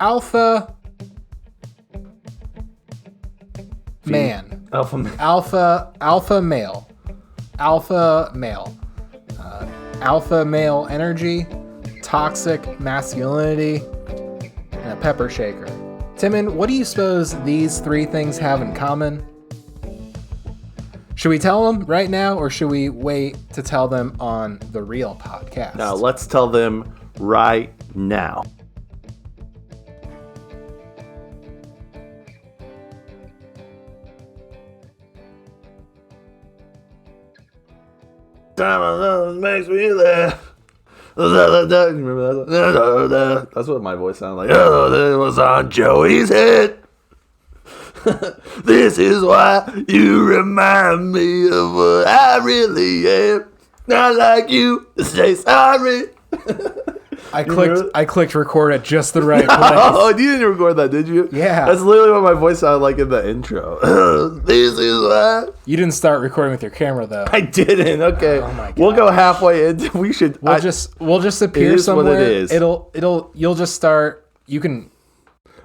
alpha man. Alpha man. Alpha male. Alpha male. Alpha male energy, toxic masculinity, and a pepper shaker. Timon, what do you suppose these three things have in common? Should we tell them right now, or should we wait to tell them on the real podcast? No, let's tell them right now. Time makes me laugh. Remember that? That's what my voice sounded like. Oh, that was on Joey's head. This is why you remind me of what I really am. Not like you. Say sorry. I clicked record at just the right place. Oh, you didn't record that, did you? Yeah. That's literally what my voice sounded like in the intro. This is why. You didn't start recording with your camera though. I didn't. Okay. Oh my God. We'll go halfway in. We should. We'll just appear it is somewhere. What it is. You'll just start. You can.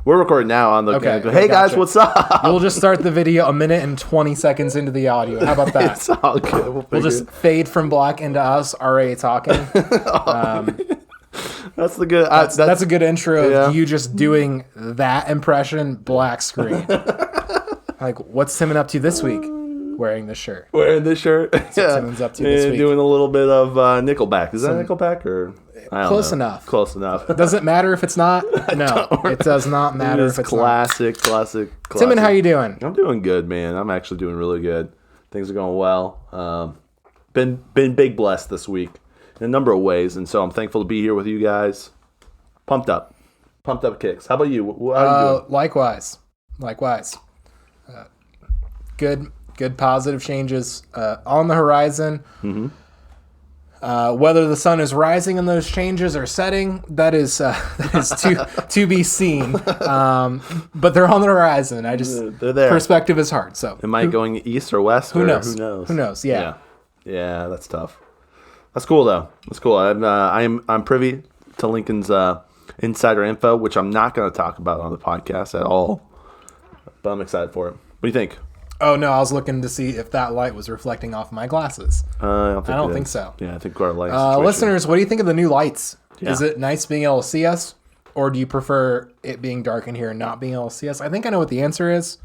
We're recording now on the. Okay. Hey guys, Gotcha. what's up? We'll just start the video a minute and 20 seconds into the audio. How about that? It's all good. We'll just fade from black into us already talking. That's the good. That's a good intro yeah. of you just doing that impression, black screen. Like, what's Timon up to this week? Wearing this shirt. Wearing this shirt. That's what Timon's up to this week. Doing a little bit of Nickelback. Is that Nickelback or? I don't Close know. enough. Close enough. Does it matter if it's not? No, it does not matter if it's classic. Timon, how you doing? I'm doing good, man. I'm actually doing really good. Things are going well. Been big blessed this week in a number of ways, and so I'm thankful to be here with you guys. Pumped up kicks. How about you? How are you doing? Likewise. Good positive changes on the horizon. Mm-hmm. Whether the sun is rising in those changes or setting, that is to be seen. But they're on the horizon. They're there. Perspective is hard. So am I going east or west? Who knows? Who knows? Yeah. Yeah, that's tough. That's cool though. That's cool. I'm privy to Lincoln's insider info, which I'm not going to talk about on the podcast at all. But I'm excited for it. What do you think? Oh no, I was looking to see if that light was reflecting off my glasses. I don't think so. Yeah, I think our lights. Listeners, what do you think of the new lights? Yeah. Is it nice being able to see us, or do you prefer it being dark in here and not being able to see us? I think I know what the answer is,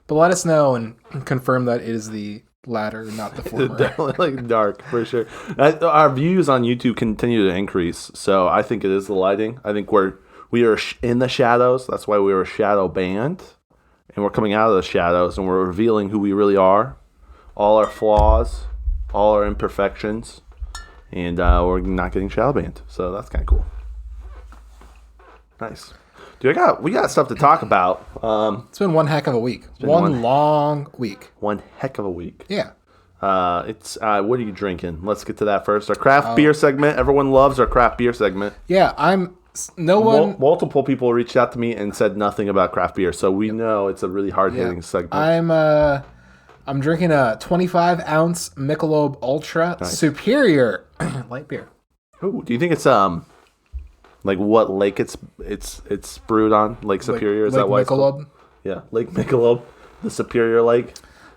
but let us know and confirm that it is the latter, not the former. Definitely like dark for sure. Our views on YouTube continue to increase, so I think it is the lighting. I think we are in the shadows. That's why we were shadow banned. And we're coming out of the shadows and we're revealing who we really are, all our flaws, all our imperfections, and we're not getting shadow banned. So that's kind of cool. Nice. Dude, we got stuff to talk about. It's been one heck of a week. One long week. One heck of a week. Yeah. It's what are you drinking? Let's get to that first. Our craft beer segment. Everyone loves our craft beer segment. Yeah, multiple people reached out to me and said nothing about craft beer, so we know it's a really hard-hitting segment. I'm drinking a 25-ounce Michelob Ultra Superior light beer. Ooh, do you think it's like what lake it's brewed on? Lake Superior, is that why? Michelob? Yeah, Lake Michelob, the Superior Lake.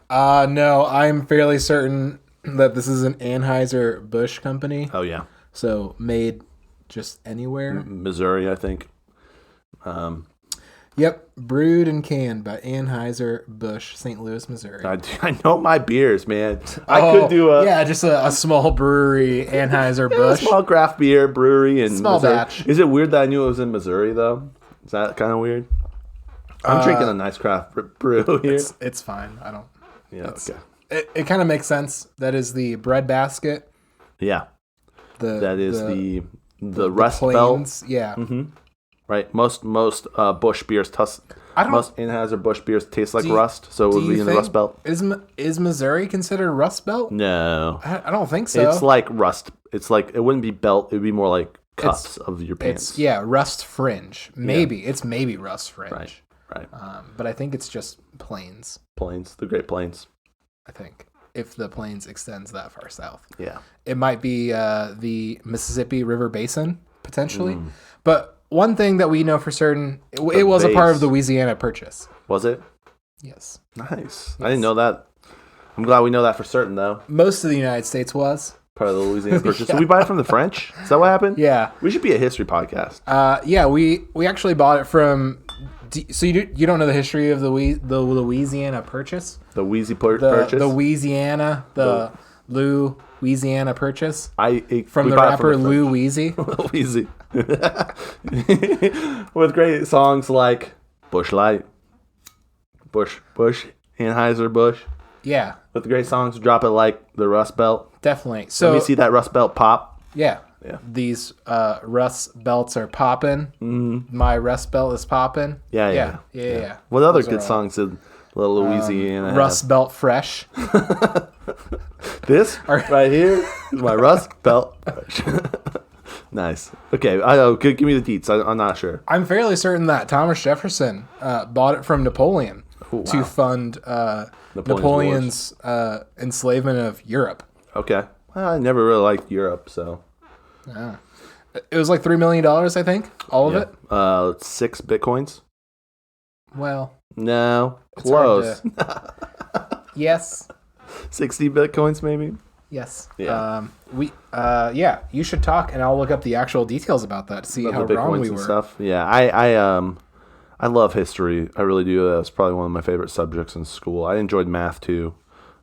No, I'm fairly certain that this is an Anheuser-Busch company. Oh yeah. So made just anywhere. Missouri, I think. Yep, brewed and canned by Anheuser-Busch, St. Louis, Missouri. I know my beers, man. I could do just a small brewery, Anheuser-Busch. A small craft beer brewery in small Missouri. batch. Is it weird that I knew it was in Missouri though? Is that kind of weird? I'm drinking a nice craft brew here. It's fine. I don't. Yeah. Okay. It kind of makes sense. That is the bread basket. Yeah. That is the Rust Plains, Belt. Yeah. Mm-hmm. Right. Most Busch beers most Anheuser-Busch beers taste like rust, so it would be in the Rust Belt. Is Missouri considered Rust Belt? No. I don't think so. It's like rust. It's like, it wouldn't be belt, it would be more like cuffs of your pants. Rust fringe. Maybe. It's maybe rust fringe. Right. But I think it's just plains. Plains, the Great Plains. I think. If the plains extends that far south. Yeah. It might be the Mississippi River Basin, potentially. But one thing that we know for certain, it was a part of the Louisiana Purchase. Was it? Yes. Nice. I didn't know that. I'm glad we know that for certain, though. Most of the United States was. Part of the Louisiana Purchase. Did we buy it from the French? Is that what happened? Yeah. We should be a history podcast. Yeah, we actually bought it from... So you don't know the history of the Louisiana Purchase? The Wheezy Purchase? The Louisiana, Louisiana Purchase? From the rapper Lou Weezy. Lil Weezy. With great songs like Bush Light, Bush, Anheuser-Busch. Yeah. With great songs, drop it like the Rust Belt. Definitely. So let me see that Rust Belt pop. Yeah. Yeah. These Rust Belts are popping. Mm-hmm. My Rust Belt is popping. Yeah. What other good songs did Little Louisiana have? Rust Belt Fresh. This right here is my Rust Belt Fresh. Nice. Okay, give me the deets. I'm not sure. I'm fairly certain that Thomas Jefferson bought it from Napoleon to fund Napoleon's enslavement of Europe. Okay. Well, I never really liked Europe, so. Yeah. It was like $3 million, I think. All of it? 6 Bitcoins. Well. No. Close. Yes. 60 Bitcoins, maybe? Yes. Yeah. You should talk, and I'll look up the actual details about that to see how wrong we were. Stuff. Yeah, I love history. I really do. That was probably one of my favorite subjects in school. I enjoyed math, too.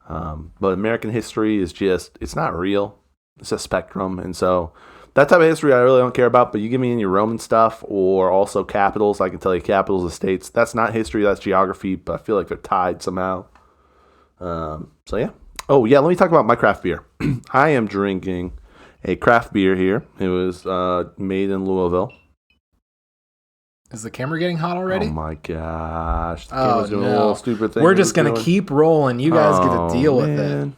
But American history is just, it's not real. It's a spectrum. And so that type of history I really don't care about. But you give me any Roman stuff or also capitals. I can tell you capitals of states. That's not history. That's geography. But I feel like they're tied somehow. So yeah. Oh yeah. Let me talk about my craft beer. I am drinking a craft beer here. It was made in Louisville. Is the camera getting hot already? Oh my gosh. The camera's doing a little stupid thing. We're just going to keep rolling. You guys get to deal with it. Man.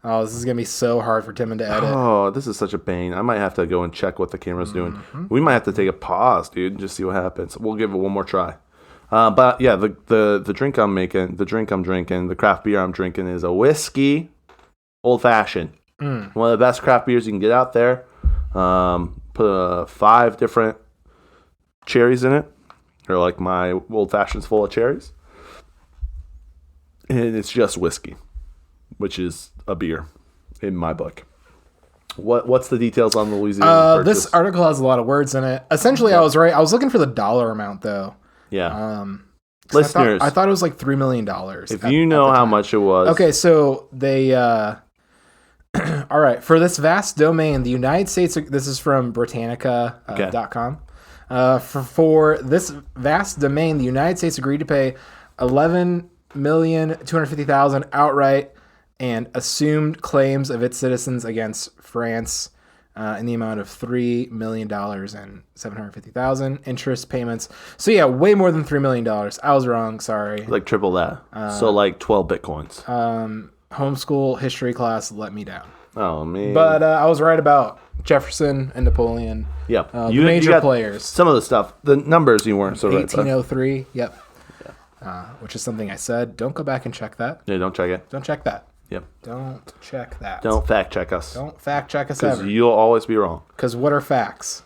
Oh, this is going to be so hard for Timon to edit. Oh, this is such a pain. I might have to go and check what the camera's doing. We might have to take a pause, dude, and just see what happens. We'll give it one more try. But yeah, the drink I'm making, the drink I'm drinking, the craft beer I'm drinking is a whiskey old fashioned. One of the best craft beers you can get out there. Put 5 different cherries in it. Or like my old fashioned's full of cherries. And it's just whiskey, which is a beer in my book. What's the details on the Louisiana Purchase? This article has a lot of words in it. Essentially, I was right. I was looking for the dollar amount, though. Yeah. Listeners, I thought it was like $3 million. If you know how much it was. Okay, so they... all right. For this vast domain, the United States... This is from Britannica.com. For this vast domain, the United States agreed to pay $11,250,000 outright and assumed claims of its citizens against France in the amount of $3,750,000 interest payments. So yeah, way more than $3 million. I was wrong. Sorry. Like triple that. So like 12 Bitcoins. Homeschool history class let me down. Oh man. But I was right about Jefferson and Napoleon. Yep. The major players. Some of the stuff, the numbers you weren't so right. 1803. Yep. Which is something I said. Don't go back and check that. Yeah, don't check it. Don't check that. Yep. Don't check that. Don't fact check us. Don't fact check us ever. Because you'll always be wrong. Because what are facts?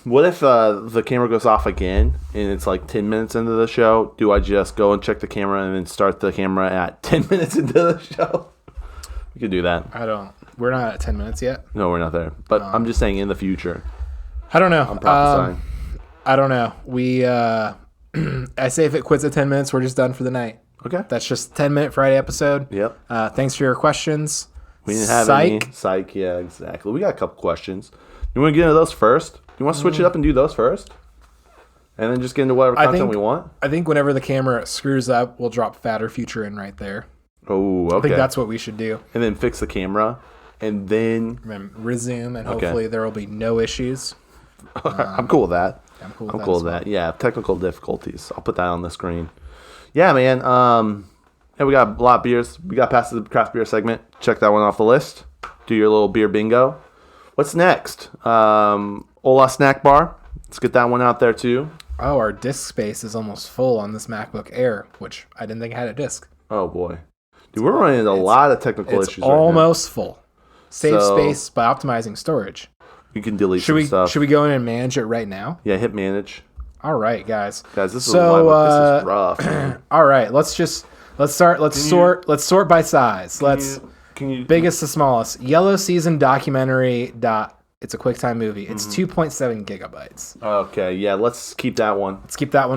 What if the camera goes off again and it's like 10 minutes into the show? Do I just go and check the camera and then start the camera at 10 minutes into the show? We could do that. We're not at 10 minutes yet. No, we're not there. But I'm just saying in the future. I don't know. I'm prophesying. I don't know. I say if it quits at 10 minutes, we're just done for the night. Okay. That's just a 10-minute Friday episode. Yep. Thanks for your questions. We didn't have any. Psych, yeah, exactly. We got a couple questions. You want to get into those first? You want to switch it up and do those first? And then just get into whatever content we want? I think whenever the camera screws up, we'll drop Fatter Future in right there. Oh, okay. I think that's what we should do. And then fix the camera. And then resume, and hopefully there will be no issues. I'm cool with that. I'm cool with that. Yeah, technical difficulties. I'll put that on the screen. Yeah, man. Yeah, we got a lot of beers. We got past the craft beer segment. Check that one off the list. Do your little beer bingo. What's next? Ola Snack Bar. Let's get that one out there too. Oh, our disk space is almost full on this MacBook Air, which I didn't think had a disk. Oh boy, dude, we're running into a lot of technical issues. It's almost full. Save space by optimizing storage. You can delete some stuff. Should we go in and manage it right now? Yeah, hit manage. All right, guys. Guys, this is rough. All right, let's sort by size. Can you biggest to smallest. Yellow Season documentary. It's a QuickTime movie. It's 2.7 gigabytes. Okay, yeah, let's keep that one.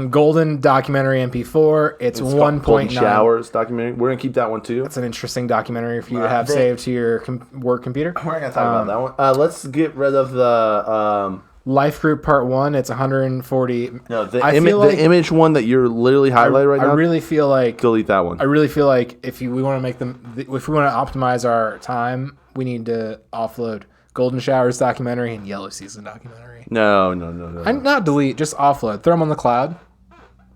Golden documentary MP4. It's 1.9. Golden Showers documentary. We're gonna keep that one too. It's an interesting documentary for you to have saved to your work computer. We're not gonna talk about that one. Let's get rid of the Life Group Part 1. It's 140. No, the image one that you're literally highlighting right now. I really feel like delete that one. I really feel like if we want to optimize our time, we need to offload Golden Showers documentary and Yellow Season documentary. No. And not delete, just offload. Throw them on the cloud.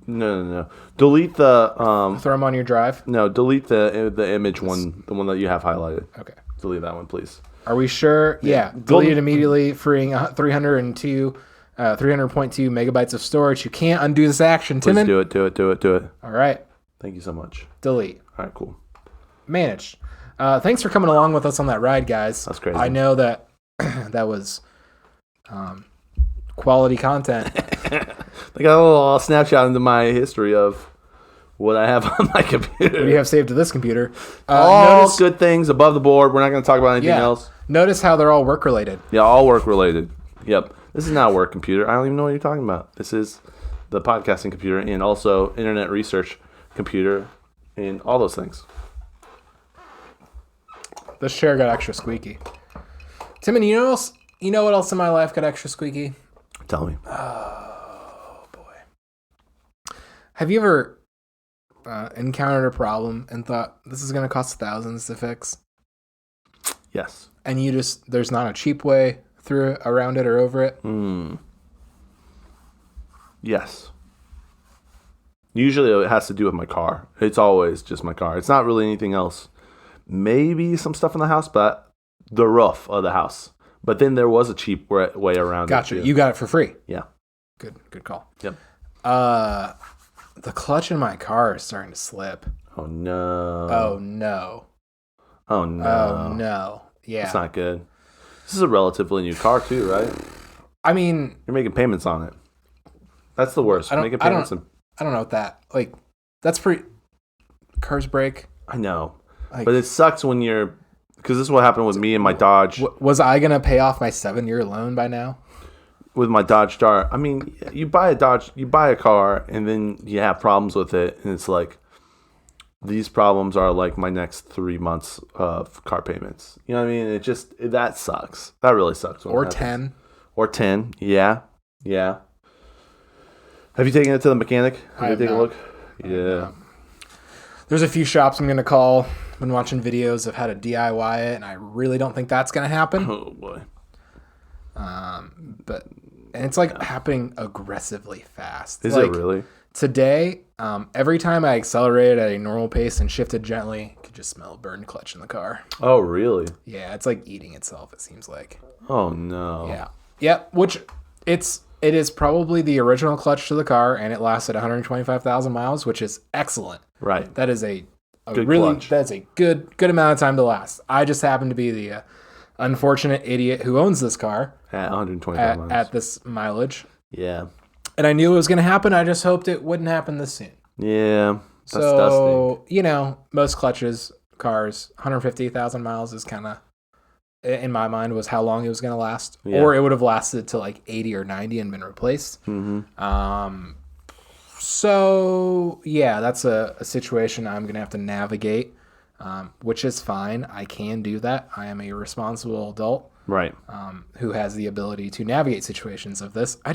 No. Delete the throw them on your drive. No, delete the image one, the one that you have highlighted. Okay. Delete that one, please. Are we sure? Yeah. Delete it immediately, freeing 300.2 megabytes of storage. You can't undo this action, Timon. Please do it. All right. Thank you so much. Delete. All right, cool. Managed. Thanks for coming along with us on that ride, guys. That's crazy. I know that that was quality content. I got a little snapshot into my history of what I have on my computer. What do you have saved to this computer? All good things above the board. We're not going to talk about anything else. Notice how they're all work-related. Yeah, all work-related. Yep. This is not a work computer. I don't even know what you're talking about. This is the podcasting computer and also internet research computer and all those things. This chair got extra squeaky. Timon, you know what else in my life got extra squeaky? Tell me. Oh, boy. Have you ever encountered a problem and thought, this is going to cost thousands to fix? Yes. And there's not a cheap way around it or over it? Yes. Usually it has to do with my car. It's always just my car. It's not really anything else. Maybe some stuff in the house, but the roof of the house. But then there was a cheap way around it. Gotcha. You got it for free. Yeah. Good call. Yep. The clutch in my car is starting to slip. Oh, no. Oh, no. Oh, no. Oh, no. Yeah. It's not good. This is a relatively new car, too, right? I mean... You're making payments on it. That's the worst. Making payments. I don't know what that... Like, that's pretty... Cars break. I know. Like, but it sucks when you're... Because this is what happened with me and my Dodge. Was I going to pay off my 7-year loan by now? With my Dodge Dart. I mean, you buy a car, and then you have problems with it, and it's like, these problems are like my next 3 months of car payments. You know what I mean? That sucks. That really sucks. Or 10. Or 10. Yeah. Have you taken it to the mechanic? Have you taken a look? Yeah. There's a few shops I'm going to call. Been watching videos of how to DIY it, and I really don't think that's going to happen. Oh, boy. And it's like happening aggressively fast. Is it really? Today, every time I accelerated at a normal pace and shifted gently, I could just smell a burned clutch in the car. Oh, really? Yeah, it's like eating itself, it seems like. Oh, no. Yeah. Yeah, which it is probably the original clutch to the car, and it lasted 125,000 miles, which is excellent. Right. That is a good really clutch. That's a good amount of time to last. I just happen to be the unfortunate idiot who owns this car at 125 miles at this mileage. Yeah. And I knew it was going to happen. I just hoped it wouldn't happen this soon. Yeah. So, most clutches, cars, 150,000 miles is kind of, in my mind, was how long it was going to last. Yeah. Or it would have lasted to like 80 or 90 and been replaced. Mm-hmm. So, yeah, that's a situation I'm going to have to navigate, which is fine. I can do that. I am a responsible adult. Right. Who has the ability to navigate situations of this. I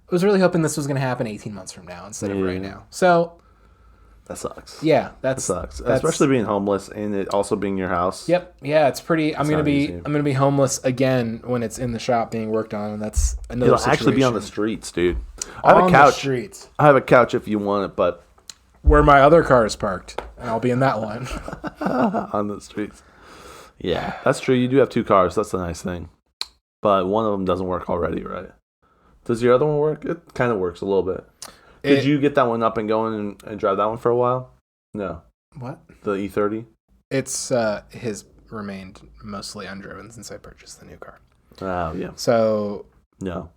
was really hoping this was going to happen 18 months from now instead of right now. So that sucks. Yeah, that sucks. Especially being homeless and it also being your house. Yep. Yeah, it's pretty. I'm going to be homeless again when it's in the shop being worked on, and that's another situation. It'll actually be on the streets, dude. I have a couch. The streets. I have a couch if you want it, but where my other car is parked, and I'll be in that one. On the streets. Yeah, that's true. You do have 2 cars. That's a nice thing. But one of them doesn't work already, right? Does your other one work? It kind of works a little bit. Did you get that one up and going and drive that one for a while? No. What? The E30? It's has remained mostly undriven since I purchased the new car. Oh, yeah. So No.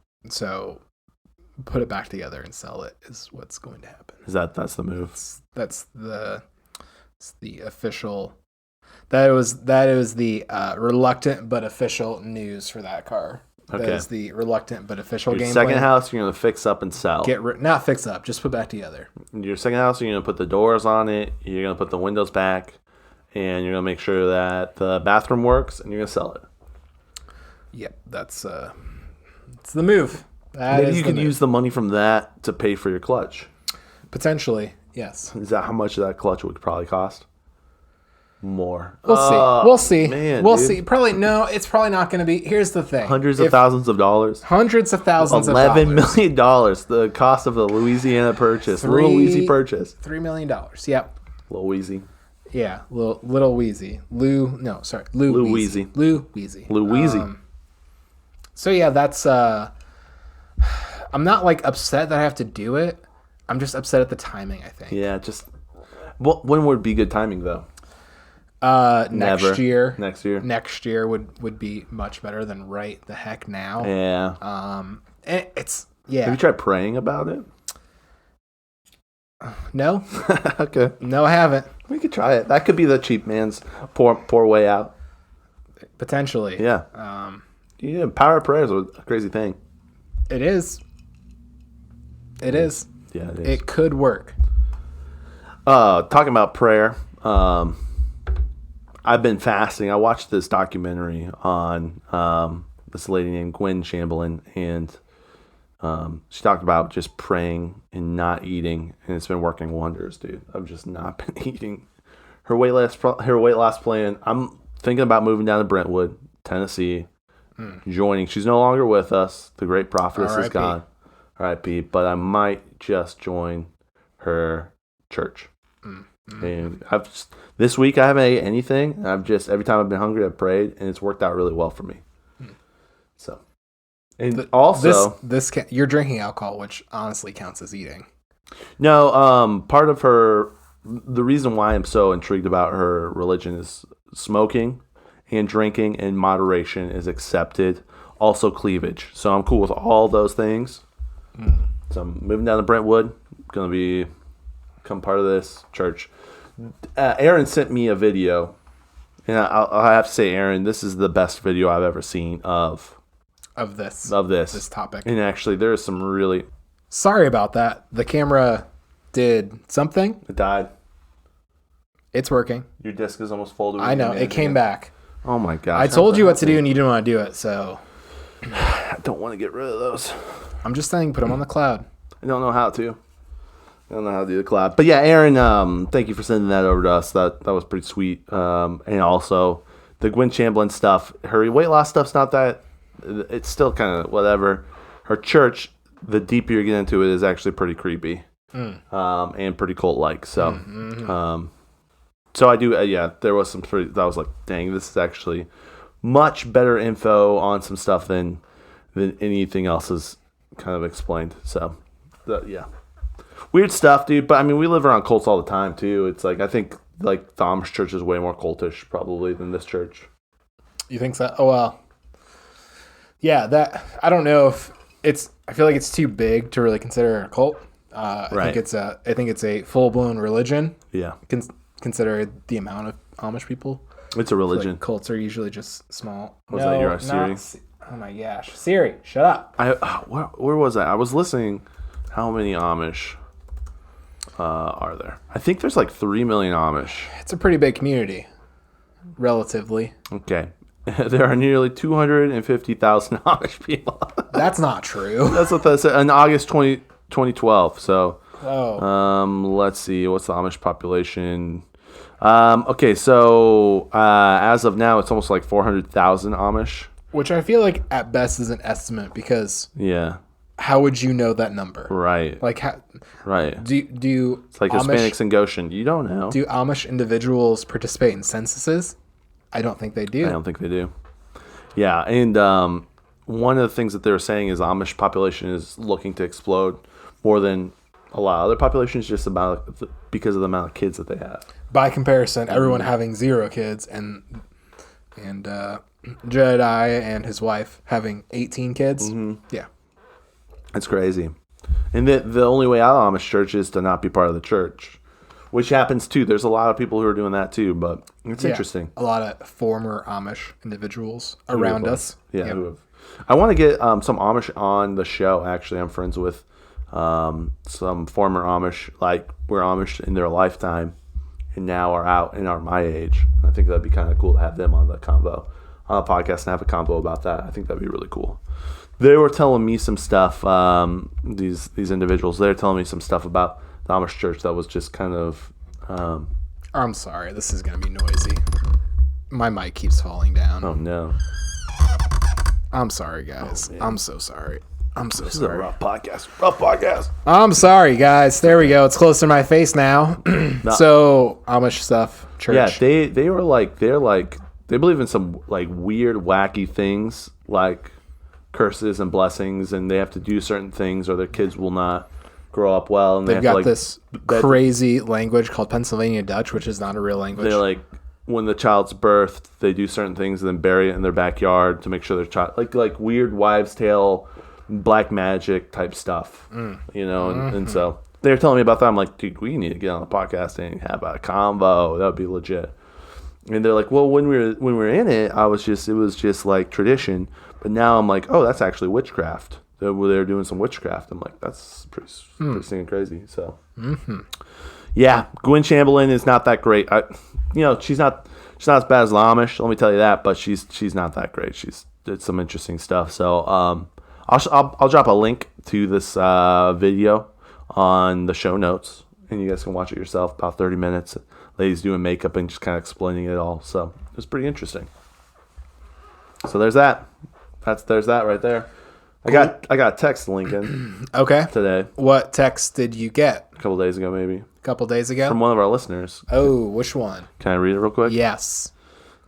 put it back together and sell it is what's going to happen. That's the move? That's the official. That was the reluctant but official news for that car. Okay. That is the reluctant but official game Second plan. house, you're going to fix up and sell. Not fix up, just put back together. Your second house, you're going to put the doors on it. You're going to put the windows back. And you're going to make sure that the bathroom works. And you're going to sell it. Yep, that's the move. Maybe you could use the money from that to pay for your clutch. Potentially, yes. Is that how much that clutch would probably cost? More. We'll see. Man, we'll dude. see. Probably no. It's probably not going to be. Here's the thing: Hundreds of thousands of dollars. Hundreds of thousands of $11 dollars. million. The cost of the Louisiana purchase. Little Wheezy purchase. $3 million. Yep. Little Wheezy. Yeah, little Wheezy. Lou Wheezy. Lou Wheezy. Lou Wheezy. So yeah, that's. I'm not like upset that I have to do it. I'm just upset at the timing. I think. Yeah, just. When would be good timing though? Next year. Next year. Next year would be much better than right the heck now. Yeah. It's yeah. Have you tried praying about it? No. Okay. No, I haven't. We could try it. That could be the cheap man's poor way out. Potentially. Yeah. Yeah. Power of prayer is a crazy thing. It is. It is. Yeah, it is. It could work. Talking about prayer. I've been fasting. I watched this documentary on this lady named Gwen Chamberlain, and she talked about just praying and not eating, and it's been working wonders, dude. I've just not been eating. Her weight loss plan. I'm thinking about moving down to Brentwood, Tennessee, joining. She's no longer with us. The great prophetess is gone. R.I.P. But I might just join her church. And this week I haven't ate anything. I've just every time I've been hungry I've prayed, and it's worked out really well for me. So, and also you're drinking alcohol, which honestly counts as eating. No, part of the reason why I'm so intrigued about her religion is smoking and drinking in moderation is accepted. Also cleavage. So I'm cool with all those things. So I'm moving down to Brentwood. Going to become part of this church. Aaron sent me a video, and I'll have to say, Aaron, this is the best video I've ever seen of this topic. And actually, there is some really. Sorry about that. The camera did something. It died. It's working. Your disc is almost folded. I know. It came back. Oh my gosh! I told you what to do, and you didn't want to do it. So I don't want to get rid of those. I'm just saying, put them on the cloud. I don't know how to. I don't know how to do the cloud. But yeah, Aaron, thank you for sending that over to us. That was pretty sweet. And also, the Gwen Chamberlain stuff, her weight loss stuff's not that, it's still kind of whatever. Her church, the deeper you get into it, is actually pretty creepy. And pretty cult-like. So, so I do, there was some pretty, I was like, dang, this is actually much better info on some stuff than anything else has kind of explained. So, yeah. Weird stuff, dude. But I mean, we live around cults all the time too. It's like I think like the Amish church is way more cultish probably than this church. You think so? Oh well. Yeah, that I don't know if it's. I feel like it's too big to really consider a cult. I think it's a full blown religion. Yeah. Consider the amount of Amish people. It's a religion. Like cults are usually just small. Was that your Siri? Oh my gosh, Siri, shut up. Where was I? I was listening. How many Amish are there? I think there's like 3 million Amish. It's a pretty big community, relatively. Okay. There are nearly 250,000 Amish people. That's not true. That's what that said in August 2012. So, let's see. What's the Amish population? Okay, so as of now, it's almost like 400,000 Amish. Which I feel like at best is an estimate because how would you know that number? Right. Like how? Right. Do it's like Amish, Hispanics in Goshen. You don't know. Do Amish individuals participate in censuses? I don't think they do. I don't think they do. Yeah, and one of the things that they were saying is Amish population is looking to explode more than a lot of other populations just because of the amount of kids that they have. By comparison, everyone having 0 kids and Jedediah and his wife having 18 kids. Yeah. It's crazy. And the only way out of Amish church is to not be part of the church, which happens too. There's a lot of people who are doing that too, but it's interesting. A lot of former Amish individuals around us. Yeah. Yep. I want to get some Amish on the show. Actually, I'm friends with some former Amish, like were Amish in their lifetime and now are out and are my age. I think that'd be kind of cool to have them on the podcast and have a convo about that. I think that'd be really cool. They were telling me some stuff, these individuals, they're telling me some stuff about the Amish church that was just kind of... I'm sorry, this is going to be noisy. My mic keeps falling down. Oh, no. I'm sorry, guys. I'm so sorry. This is a rough podcast. I'm sorry, guys. There we go. It's close to my face now. So, Amish stuff, church. Yeah, they were like, they believe in some like weird, wacky things, like curses and blessings, and they have to do certain things or their kids will not grow up well. And they've got this crazy language called Pennsylvania Dutch, which is not a real language. They're like, when the child's birthed, they do certain things and then bury it in their backyard to make sure their child, like weird wives' tale, black magic type stuff, you know. And so they were telling me about that. I'm like, dude, we need to get on the podcast and have a convo. That would be legit. And they're like, well, when we were in it, it was just like tradition. But now I'm like, oh, that's actually witchcraft. They're doing some witchcraft. I'm like, that's pretty stinking crazy. So, yeah, Gwen Chamberlain is not that great. She's not as bad as the Amish. Let me tell you that. But she's not that great. She's did some interesting stuff. So, I'll drop a link to this video on the show notes, and you guys can watch it yourself. About 30 minutes. Ladies doing makeup and just kind of explaining it all. So it was pretty interesting. So there's that. There's that right there. I got a text, Lincoln. Okay. Today. What text did you get? A couple days ago, maybe. A couple days ago? From one of our listeners. Oh, which one? Can I read it real quick? Yes.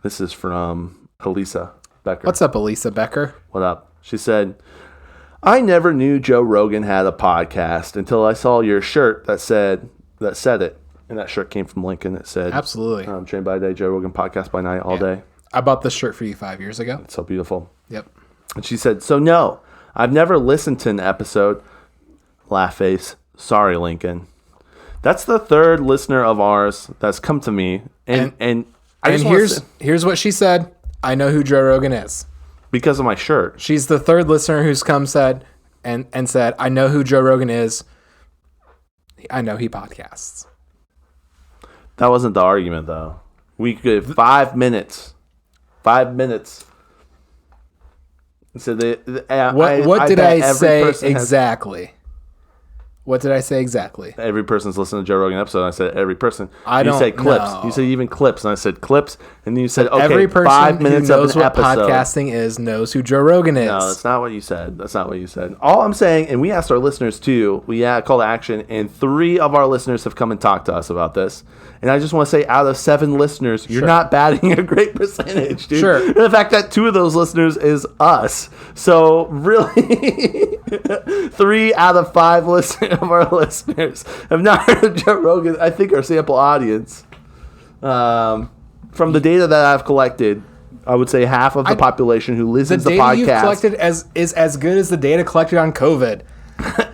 This is from Alyssa Becker. What's up, Alyssa Becker? What up? She said, I never knew Joe Rogan had a podcast until I saw your shirt that said it. And that shirt came from Lincoln. It said, absolutely. Trained by day, Joe Rogan podcast by night, all day. I bought this shirt for you 5 years ago. It's so beautiful. Yep. And she said, so no, I've never listened to an episode. Laugh face. Sorry, Lincoln. That's the third listener of ours that's come to me. And here's what she said. I know who Joe Rogan is. Because of my shirt. She's the third listener who's come said, I know who Joe Rogan is. I know he podcasts. That wasn't the argument, though. We could 5 minutes. 5 minutes. So what did I say exactly? What did I say exactly? Every person's listening to Joe Rogan episode. And I said every person. You said clips. know. You said even clips, and I said clips, and then you said okay. Every person 5 minutes who knows of an what episode. Podcasting is knows who Joe Rogan is. No, that's not what you said. All I'm saying, and we asked our listeners too. We had a call to action, and 3 of our listeners have come and talked to us about this. And I just want to say, out of 7 listeners, you're not batting a great percentage, dude. Sure. And the fact that 2 of those listeners is us. So really, 3 out of 5 of our listeners have not heard of Joe Rogan. I think our sample audience, from the data that I've collected, I would say half of the population who listens to the podcast. The data you've collected is as good as the data collected on COVID.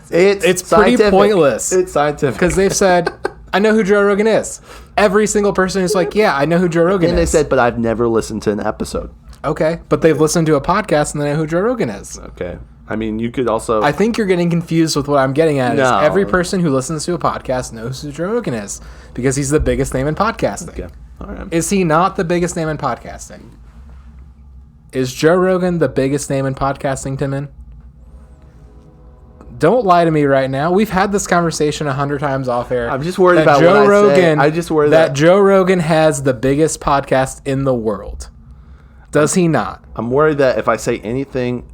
It's pretty pointless. It's scientific. Because they've said, I know who Joe Rogan is. Every single person is like, yeah, I know who Joe Rogan is. And they said, but I've never listened to an episode. Okay, but they've listened to a podcast and they know who Joe Rogan is. Okay. I mean, you could also... I think you're getting confused with what I'm getting at. No. Is every person who listens to a podcast knows who Joe Rogan is because he's the biggest name in podcasting. Okay. All right. Is he not the biggest name in podcasting? Is Joe Rogan the biggest name in podcasting, Timon? Don't lie to me right now. We've had this conversation 100 times off air. I'm just worried about Joe Rogan. I just worry that Joe Rogan has the biggest podcast in the world. Does he not? I'm worried that if I say anything,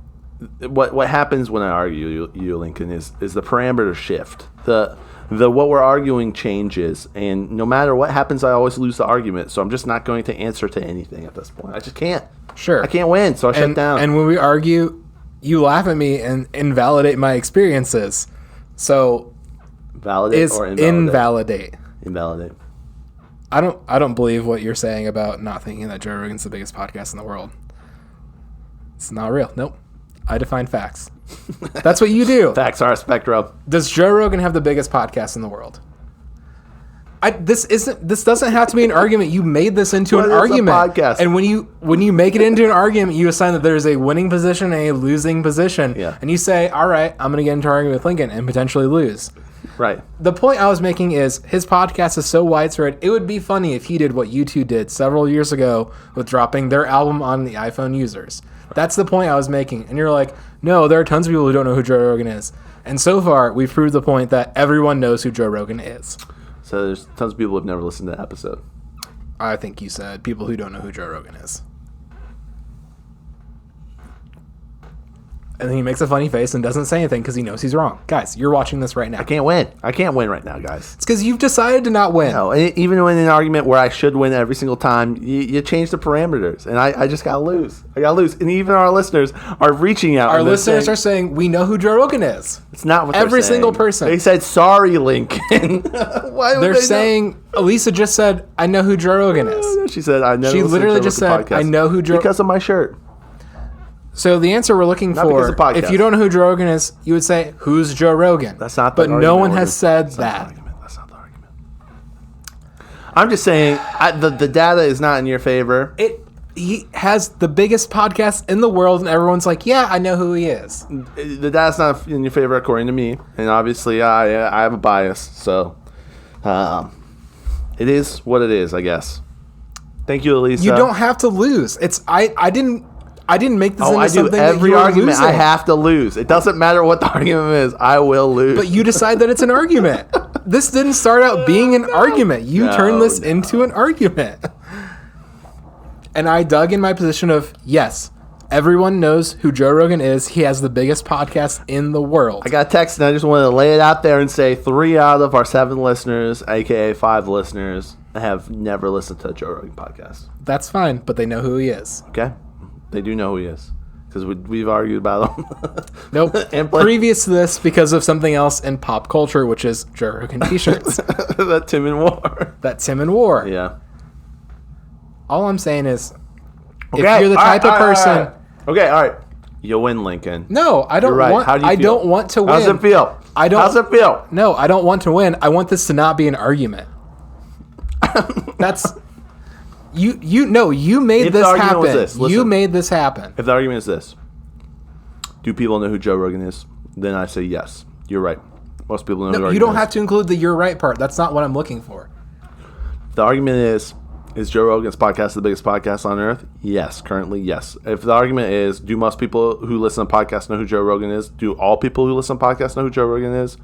what happens when I argue you, Lincoln, is the parameters shift. The what we're arguing changes, and no matter what happens, I always lose the argument. So I'm just not going to answer to anything at this point. I just can't. Sure. I can't win, so I shut down. And when we argue, you laugh at me and invalidate my experiences. So validate or invalidate? Invalidate. I don't believe what you're saying about not thinking that Joe Rogan's the biggest podcast in the world. It's not real. Nope. I define facts. That's what you do. Facts are a spectrum. Does Joe Rogan have the biggest podcast in the world? This doesn't have to be an argument. You made this into an argument. Podcast? And when you make it into an argument, you assign that there's a winning position and a losing position. Yeah. And you say, all right, I'm going to get into an argument with Lincoln and potentially lose. Right. The point I was making is his podcast is so widespread. It would be funny if he did what U2 did several years ago with dropping their album on the iPhone users. That's the point I was making. And you're like, no, there are tons of people who don't know who Joe Rogan is. And so far, we've proved the point that everyone knows who Joe Rogan is. So there's tons of people who have never listened to that episode. I think you said people who don't know who Joe Rogan is. And then he makes a funny face and doesn't say anything because he knows he's wrong. Guys, you're watching this right now. I can't win. I can't win right now, guys. It's because you've decided to not win. No, even in an argument where I should win every single time, you change the parameters, and I just gotta lose. I gotta lose, and even our listeners are reaching out. Our listeners are saying we know who Joe Rogan is. It's not what every they're saying. single person. They said sorry, Lincoln. Why would they're they saying know? Alyssa just said I know who Joe Rogan is. She said I know. She literally just said I know who Joe. Because of my shirt. So the answer we're looking Not because for, of podcast. if you don't know who Joe Rogan is, you would say, who's Joe Rogan? That's not the But argument. no one has said that. That's not the argument. I'm just saying, the data is not in your favor. He has the biggest podcast in the world, and everyone's like, yeah, I know who he is. The data's not in your favor, according to me. And obviously, I have a bias. So it is what it is, I guess. Thank you, Alyssa. You don't have to lose. I didn't make this into something every that you argument losing. I have to lose. It doesn't matter what the argument is. I will lose. But you decide that it's an argument. This didn't start out being an argument. You turned this into an argument. And I dug in my position of, yes, everyone knows who Joe Rogan is. He has the biggest podcast in the world. I got a text, and I just wanted to lay it out there and say 3 out of our 7 listeners, a.k.a. 5 listeners, have never listened to a Joe Rogan podcast. That's fine, but they know who he is. Okay? They do know who he is because we've argued about him. Nope. Previous to this, because of something else in pop culture, which is Joe Rogan t-shirts. That Timon wore. Yeah. All I'm saying is, if you're the type of person... Okay, all right. You'll win, Lincoln. No, I don't You're right. want... How do you feel? I don't want to win. How's it feel? How's it feel? No, I don't want to win. I want this to not be an argument. That's... You made this happen. You made this happen. If the argument is this, do people know who Joe Rogan is? Then I say yes. You're right. Most people know who Joe Rogan is. You don't have to include the you're right part. That's not what I'm looking for. The argument is Joe Rogan's podcast the biggest podcast on earth? Yes. Currently, yes. If the argument is, do most people who listen to podcasts know who Joe Rogan is? Do all people who listen to podcasts know who Joe Rogan is?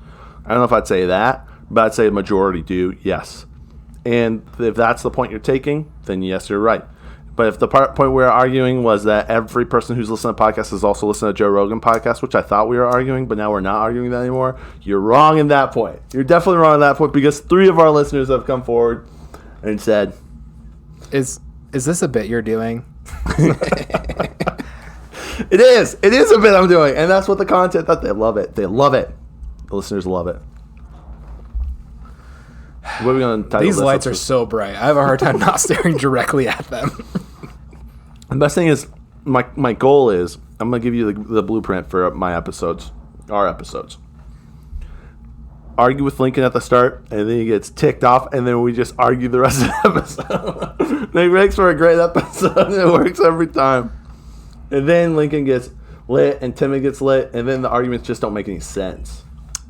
I don't know if I'd say that, but I'd say the majority do, yes. And if that's the point you're taking, then yes, you're right. But if the point we're arguing was that every person who's listening to podcasts is also listening to Joe Rogan podcast, which I thought we were arguing, but now we're not arguing that anymore, you're wrong in that point. You're definitely wrong in that point because 3 of our listeners have come forward and said... Is this a bit you're doing? It is. It is a bit I'm doing. And that's what the content... They love it. They love it. The listeners love it. What are we going to title These this lights episode? are so bright. I have a hard time not staring directly at them. The best thing is, my goal is, I'm going to give you the blueprint for my episodes, our episodes. Argue with Lincoln at the start, and then he gets ticked off, and then we just argue the rest of the episode. It makes for a great episode. It works every time. And then Lincoln gets lit, and Timon gets lit, and then the arguments just don't make any sense.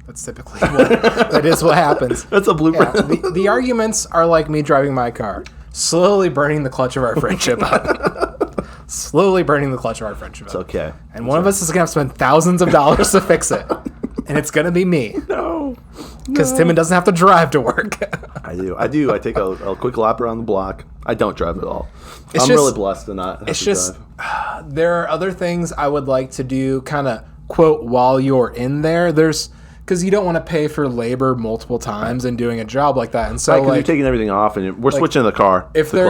That's typically that is what happens. That's a blueprint. Yeah, the arguments are like me driving my car, slowly burning the clutch of our friendship up. Slowly burning the clutch of our friendship up. It's okay. And one of us is going to have to spend thousands of dollars to fix it. And it's going to be me. No. Because Timon doesn't have to drive to work. I do. I take a quick lap around the block. I don't drive at all. I'm really blessed to not have to drive. There are other things I would like to do, kind of, quote, while you're in there. Because you don't want to pay for labor multiple times and doing a job like that. And so, because you're taking everything off, and we're switching the car. If they're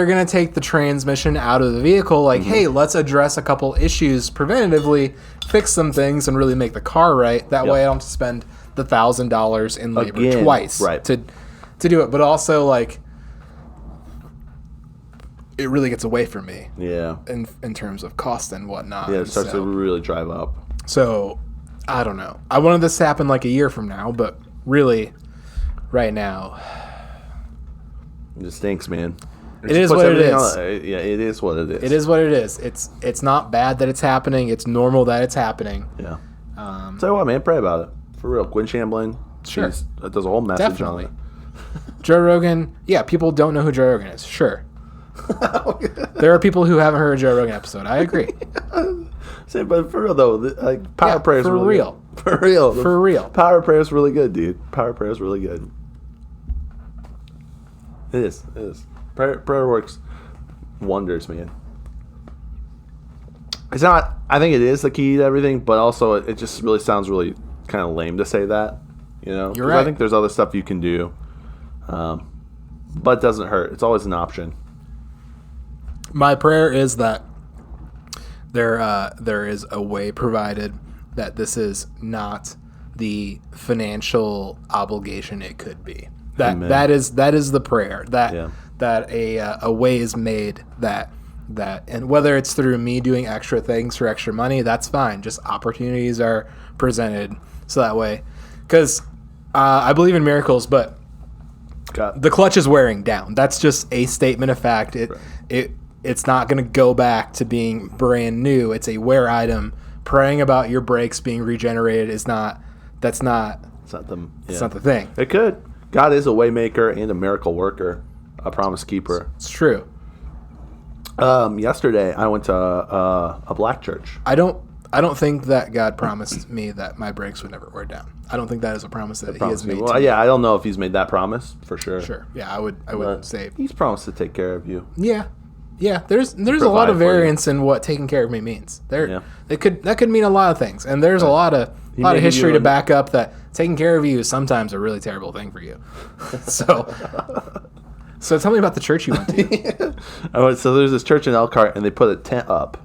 going to take the transmission out of the vehicle, hey, let's address a couple issues preventatively, fix some things, and really make the car right. That way, I don't have to spend the $1,000 in labor twice to do it. But also, it really gets away from me. Yeah. In terms of cost and whatnot. Yeah, it starts to really drive up. So, I don't know. I wanted this to happen like a year from now, but really, right now, it just stinks, man. It is what it is. Yeah, it is what it is. It is what it is. It's not bad that it's happening. It's normal that it's happening. Yeah. Tell you what, man, pray about it. For real. Gwen Shamblin. Sure. Does a whole message on it. Joe Rogan. Yeah, people don't know who Joe Rogan is. Sure. There are people who haven't heard a Joe Rogan episode. I agree. But for real, though, like, power prayer is really real. Good. For real. For real. Power prayer is really good, dude. Power prayer is really good. It is. It is. Prayer works wonders, man. It's not. I think it is the key to everything, but also it just really sounds really kind of lame to say that. You know, you're right. I think there's other stuff you can do, but it doesn't hurt. It's always an option. My prayer is that there is a way provided that this is not the financial obligation it could be. That is the prayer. That a way is made that and whether it's through me doing extra things for extra money, that's fine. Just opportunities are presented so that way. Because I believe in miracles, but the clutch is wearing down. That's just a statement of fact. It's not going to go back to being brand new. It's a wear item. Praying about your brakes being regenerated is not. That's not. It's not the thing. It could. God is a way maker and a miracle worker, a promise keeper. It's true. Yesterday I went to a black church. I don't think that God promised me that my brakes would never wear down. I don't think that is a promise that He has made. Well, yeah, I don't know if He's made that promise for sure. Sure. Yeah, I would say He's promised to take care of you. Yeah. Yeah, there's a lot of variance in what taking care of me means. That could mean a lot of things, and there's a lot of history to back up that taking care of you is sometimes a really terrible thing for you. So tell me about the church you went to. So there's this church in Elkhart, and they put a tent up,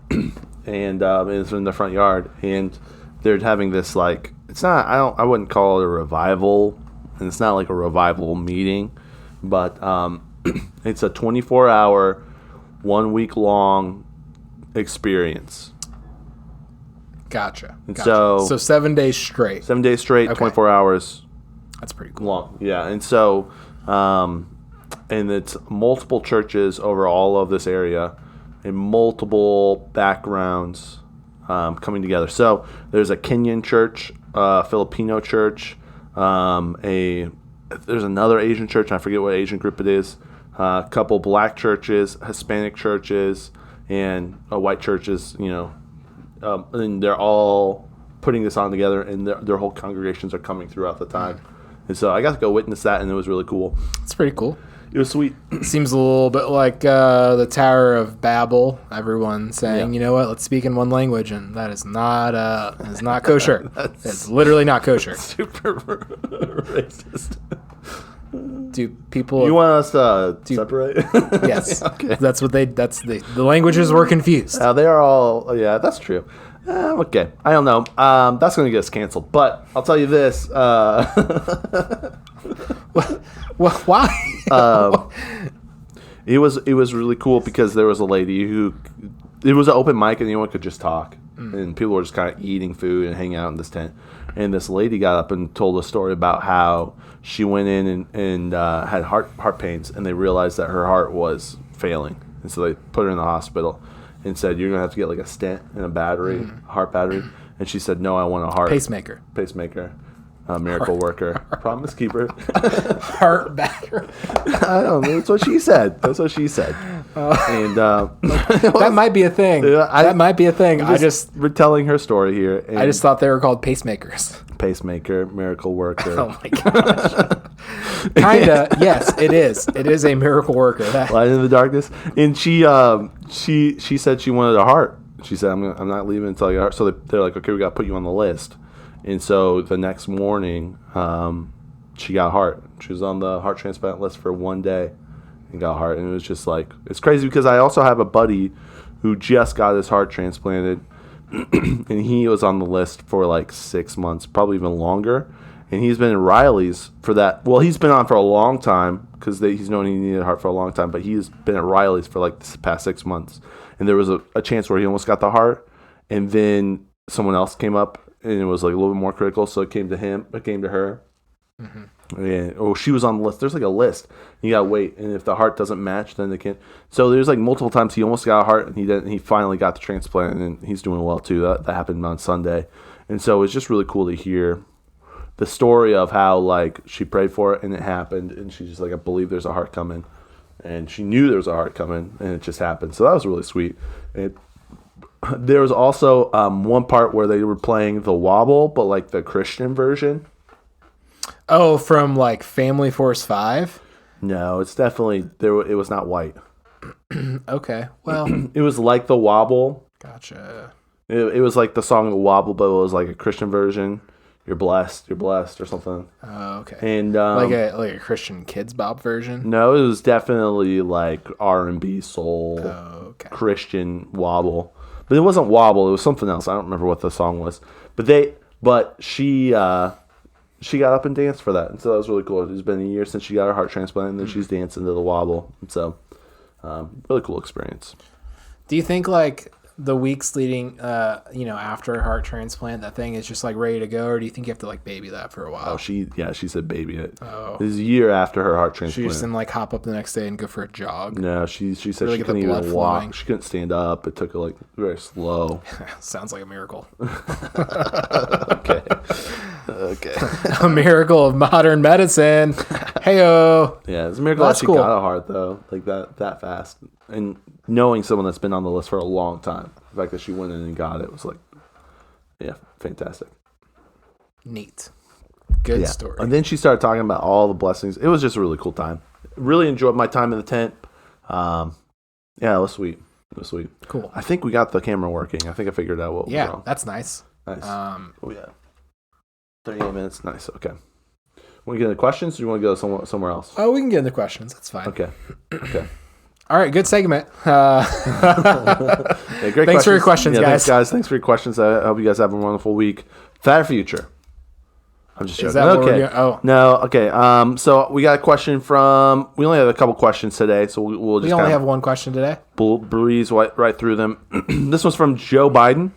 and it's in the front yard, and they're having this like I wouldn't call it a revival, and it's not like a revival meeting, but it's a 24-hour, 1 week long experience. Gotcha. So 7 days straight. 7 days straight, okay. 24 hours. That's pretty cool. Long. Yeah, and so and it's multiple churches over all of this area and multiple backgrounds coming together. So there's a Kenyan church, Filipino church, there's another Asian church, I forget what Asian group it is, a couple black churches, Hispanic churches, and white churches, and they're all putting this on together, and their whole congregations are coming throughout the time. And so I got to go witness that, and it was really cool. It's pretty cool. It was sweet. Seems a little bit like the Tower of Babel. Everyone saying, You know what? Let's speak in one language, and that is not kosher. It's literally not kosher. Super racist. Do people? You want us to separate? Yes. Okay. That's what the languages were confused. They are all. Yeah, that's true. Okay. I don't know. That's going to get us canceled. But I'll tell you this. Why? It was really cool because there was a lady who, it was an open mic and anyone could just talk, and people were just kind of eating food and hanging out in this tent. And this lady got up and told a story about how she went in and had heart pains, and they realized that her heart was failing, and so they put her in the hospital and said, "You're gonna have to get like a stent and a battery, heart battery." And she said, "No, I want a heart pacemaker." Miracle worker, promise keeper, heart battery. I don't know. That's what she said. And that might be a thing. That might be a thing. I'm just retelling her story here. I just thought they were called pacemakers. Pacemaker, miracle worker. Oh my gosh. Kinda. Yes, it is. It is a miracle worker. Light in the darkness. And she said she wanted a heart. She said, "I'm not leaving until I get a heart." So they're like, "Okay, we got to put you on the list." And so the next morning, she got a heart. She was on the heart transplant list for 1 day and got a heart. And it was just like, it's crazy because I also have a buddy who just got his heart transplanted. And he was on the list for like 6 months, probably even longer. And he's been in Riley's for that. Well, he's been on for a long time because he's known he needed a heart for a long time. But he's been at Riley's for like the past 6 months. And there was a chance where he almost got the heart. And then someone else came up and it was like a little bit more critical. So it came to him. It came to her. Mm-hmm. And, she was on the list. There's like a list. You got to wait. And if the heart doesn't match, then they can't. So there's like multiple times he almost got a heart and he didn't. He finally got the transplant and he's doing well too. That happened on Sunday. And so it's just really cool to hear the story of how like she prayed for it and it happened, and she's just like, I believe there's a heart coming, and she knew there was a heart coming, and it just happened. So that was really sweet. There was also one part where they were playing the wobble, but like the Christian version. Oh, from like Family Force 5? No, it's definitely there. It was not white. Okay, well, it was like the wobble. Gotcha. It was like the song The Wobble, but it was like a Christian version. You're blessed, or something. Oh, okay. And like a Christian Kids Bop version? No, it was definitely like R&B soul, Christian wobble. But it wasn't wobble, it was something else. I don't remember what the song was. But she got up and danced for that. And so that was really cool. It's been a year since she got her heart transplant, and then she's dancing to the wobble. And so really cool experience. Do you think like the weeks leading, after a heart transplant, that thing is just like ready to go, or do you think you have to like baby that for a while? Oh, she said baby it. Oh, it was a year after her heart transplant. She just didn't like hop up the next day and go for a jog. No, she said really she couldn't even walk. Flowing. She couldn't stand up. It took her like very slow. Sounds like a miracle. Okay. A miracle of modern medicine. Heyo. Yeah, it's a miracle that she got a heart though, like that fast. And knowing someone that's been on the list for a long time, the fact that she went in and got it was like, yeah, fantastic. Neat. Good story. And then she started talking about all the blessings. It was just a really cool time. Really enjoyed my time in the tent. It was sweet. Cool. I think we got the camera working. I think I figured out what was wrong. Yeah, that's nice. Nice. 38 minutes. Nice. Okay. Want to get into questions, or do you want to go somewhere else? Oh, we can get into questions. That's fine. Okay. All right, good segment. Great Thanks for your questions, guys. Thanks for your questions. I hope you guys have a wonderful week. Fat Future. I'm just joking. Is that what we're doing? Oh. No, okay. So we got a question from... We only have a couple questions today, so we'll just... We only have one question today? Breeze right through them. This one's from Joe Biden.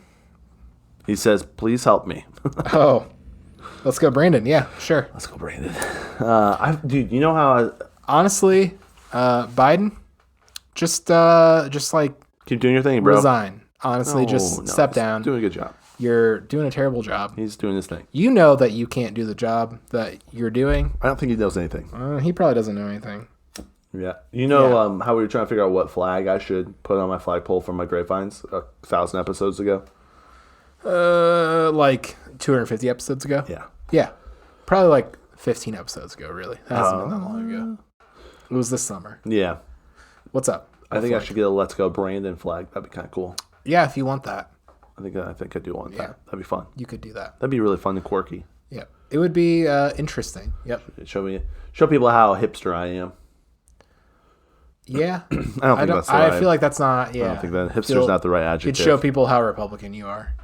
He says, please help me. Oh. Let's go, Brandon. Yeah, sure. Let's go, Brandon. Dude, you know how... Honestly, Biden... Just like keep doing your thing, bro. Resign. Honestly, step down. Doing a good job. You're doing a terrible job. He's doing his thing. You know that you can't do the job that you're doing. I don't think he knows anything. He probably doesn't know anything. Yeah. You know how we were trying to figure out what flag I should put on my flagpole for my grapevines 1,000 episodes ago? Like 250 episodes ago? Yeah. Yeah. Probably like 15 episodes ago, really. That hasn't been that long ago. It was this summer. Yeah. What's up? I think I should get a Let's Go Brandon flag. That'd be kind of cool. Yeah, if you want that. I think I do want that. That'd be fun. You could do that. That'd be really fun and quirky. Yeah. It would be interesting. Yep. Show people how hipster I am. Yeah. I don't think that's the right. I feel like that's not. Yeah. I don't think that hipster's not the right adjective. You'd show people how Republican you are.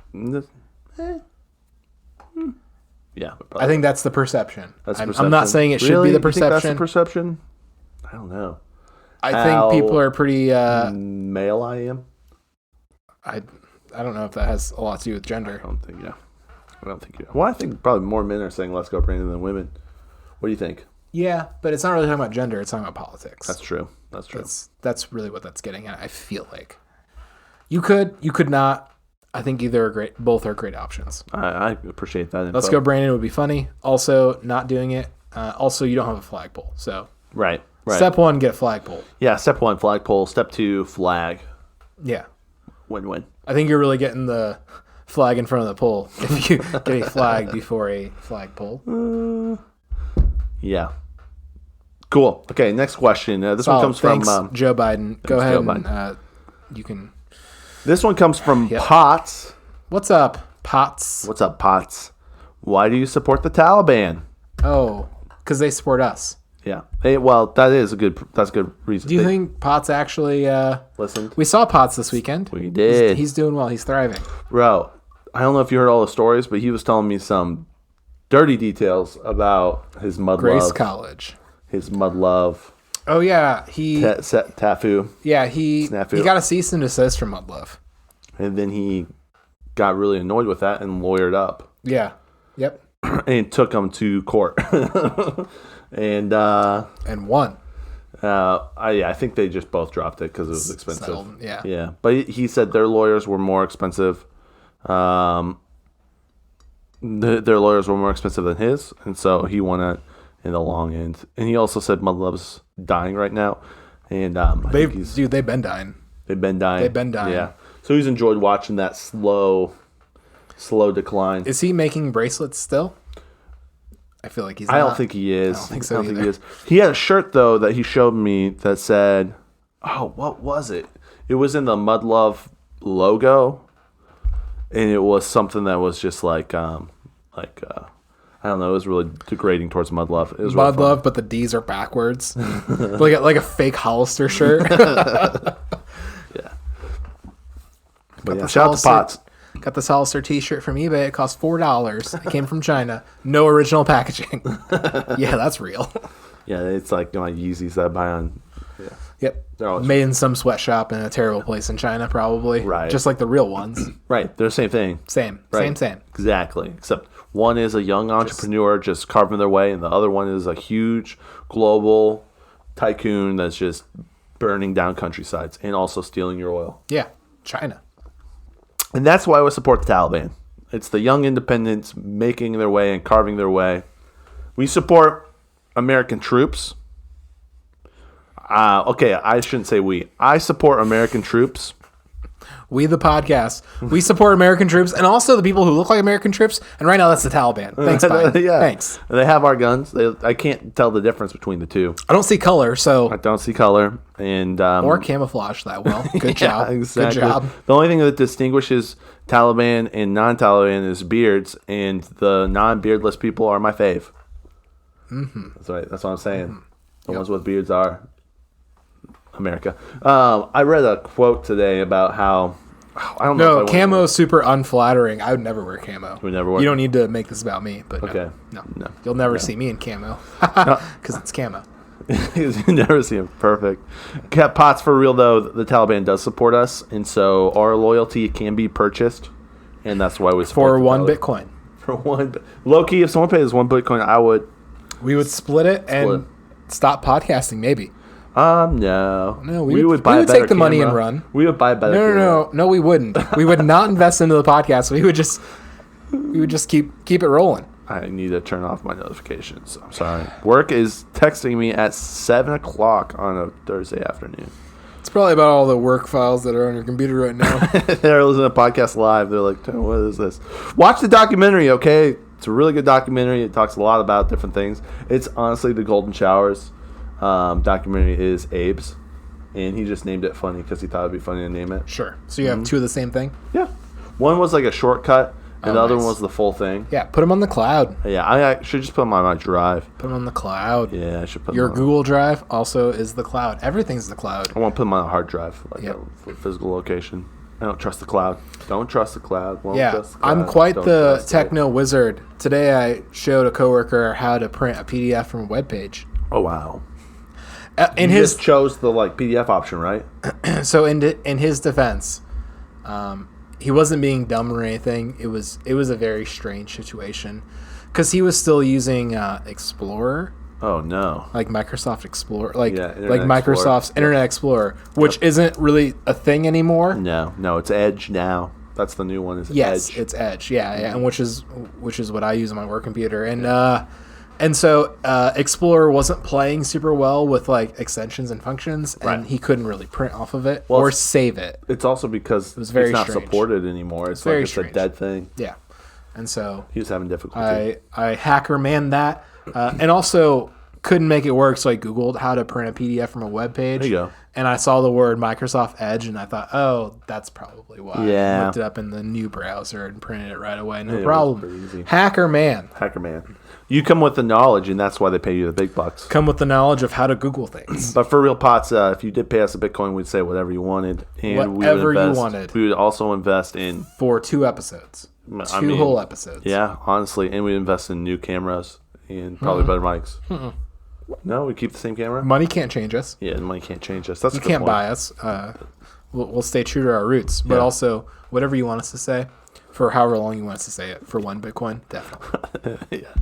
Yeah. I think that's the perception. That's the I'm perception. not saying it should be the perception. You think that's the perception? I don't know. I think people are pretty male I am. I don't know if that has a lot to do with gender. I don't think you. Well, I think probably more men are saying "Let's go, Brandon" than women. What do you think? Yeah, but it's not really talking about gender. It's talking about politics. That's true. That's really what that's getting at. I feel like you could not. I think either are great. Both are great options. I appreciate that. Let's go, Brandon would be funny. Also, not doing it. Also, you don't have a flagpole, so right. Step 1, get a flagpole. Yeah, step 1, flagpole. Step 2, flag. Yeah. Win-win. I think you're really getting the flag in front of the pole if you get a flag before a flagpole. Yeah. Cool. Okay, next question. This one comes from Joe Biden. Go ahead and you can. This one comes from Potts. Good Potts? What's up, Potts? Why do you support the Taliban? Oh, because they support us. Yeah. Hey, well, that's a good reason. Do you think Potts actually listened? We saw Potts this weekend. We did. He's doing well. He's thriving. Bro, I don't know if you heard all the stories, but he was telling me some dirty details about his mud Grace love. College. His mud love. Oh yeah, Tafu. Yeah, he Snafu. got a cease and desist from Mud Love. And then he got really annoyed with that and lawyered up. Yeah. Yep. And took him to court. and won. I think they just both dropped it because it was expensive. Settled, yeah. Yeah. But he said their lawyers were more expensive. Their lawyers were more expensive than his. And so he won it in the long end. And he also said Mud Love's dying right now. And they've been dying. They've been dying. Yeah. So he's enjoyed watching that slow decline. Is he making bracelets still? I feel like he's I not. don't think he is. I don't think so either. he is. He had a shirt, though, that he showed me that said, oh, what was it? It was in the Mud Love logo. And it was something that was just like I don't know. It was really degrading towards Mud Love. It was Mud Love, but the D's are backwards. like a fake Hollister shirt. Yeah. But yeah, shout out to Potts. Got this Hollister t-shirt from eBay. It cost $4. It came from China. No original packaging. Yeah, that's real. Yeah, it's like my Yeezys that I buy on. Yeah. Yep. Made in some sweatshop in a terrible place in China, probably. Right. Just like the real ones. Right. They're the same thing. Same. Right. Same. Exactly. Except one is a young entrepreneur just carving their way, and the other one is a huge global tycoon that's just burning down countrysides and also stealing your oil. Yeah. China. And that's why we support the Taliban. It's the young independents making their way and carving their way. We support American troops. Okay, I shouldn't say we. I support American troops. We, the podcast, we support American troops and also the people who look like American troops. And right now, that's the Taliban. Thanks, Biden. Yeah. Thanks. They have our guns. I can't tell the difference between the two. I don't see color, so... I don't see color. And or camouflage that well. Good job. Exactly. Good job. The only thing that distinguishes Taliban and non-Taliban is beards, and the non-beardless people are my fave. Mm-hmm. That's right. That's what I'm saying. Mm-hmm. The ones with beards are America. I read a quote today about how I don't know. No, camo is super unflattering. I would never wear camo. We never wear. You don't need to make this about me, but okay. No. You'll never see me in camo because it's camo. You never see him. Perfect. Cat Potts, for real though, the Taliban does support us, and so our loyalty can be purchased, and that's why we support for one Bitcoin. For one, low key, if someone pays one Bitcoin, I would. We would split it and stop podcasting, maybe. No. We would take the money and run. We would buy a better. No, we wouldn't. We would not invest into the podcast. We would just keep it rolling. I need to turn off my notifications. I'm sorry. Work is texting me at 7:00 on a Thursday afternoon. It's probably about all the work files that are on your computer right now. They're listening to podcast live. They're like, what is this? Watch the documentary, okay? It's a really good documentary. It talks a lot about different things. It's honestly the Golden Showers documentary is Abe's, and he just named it funny because he thought it'd be funny to name it. Sure. So you have two of the same thing? Yeah. One was like a shortcut, and the other one was the full thing. Yeah, put them on the cloud. Yeah, I should just put them on my drive. Put them on the cloud. Yeah, I should put your them on. Google Drive also is the cloud. Everything's the cloud. I want to put them on a hard drive, like a physical location. I don't trust the cloud. Don't trust the cloud. Trust the cloud. I'm quite the techno wizard. Today I showed a coworker how to print a PDF from a web page. Oh wow! He just chose the PDF option, right? So in his defense, he wasn't being dumb or anything. It was a very strange situation because he was still using Explorer. Oh no! Like Microsoft Explorer, like Internet Microsoft's Explorer. Internet Explorer, which isn't really a thing anymore. No, it's Edge now. That's the new one. Yes, it's Edge. Yeah, and which is what I use on my work computer, and so Explorer wasn't playing super well with like extensions and functions, and he couldn't really print off of it or save it. It's also because it was very it's not strange. supported anymore. It's very like it's strange. A dead thing. Yeah, and so he was having difficulty. I hacker manned that, and also couldn't make it work. So I Googled how to print a PDF from a web page. There you go. And I saw the word Microsoft Edge, and I thought, oh, that's probably why. Yeah. I looked it up in the new browser and printed it right away. No problem. Hacker man. You come with the knowledge, and that's why they pay you the big bucks. Come with the knowledge of how to Google things. But for real, Potts, if you did pay us a Bitcoin, we'd say whatever you wanted. And whatever you wanted. We would also invest in... For 2 episodes. Two whole episodes. Yeah, honestly. And we invest in new cameras and probably better mics. No, we keep the same camera? Money can't change us. Yeah, money can't change us. That's You a good can't point. buy us. We'll stay true to our roots. But also, whatever you want us to say, for however long you want us to say it, for one Bitcoin, definitely. Yeah,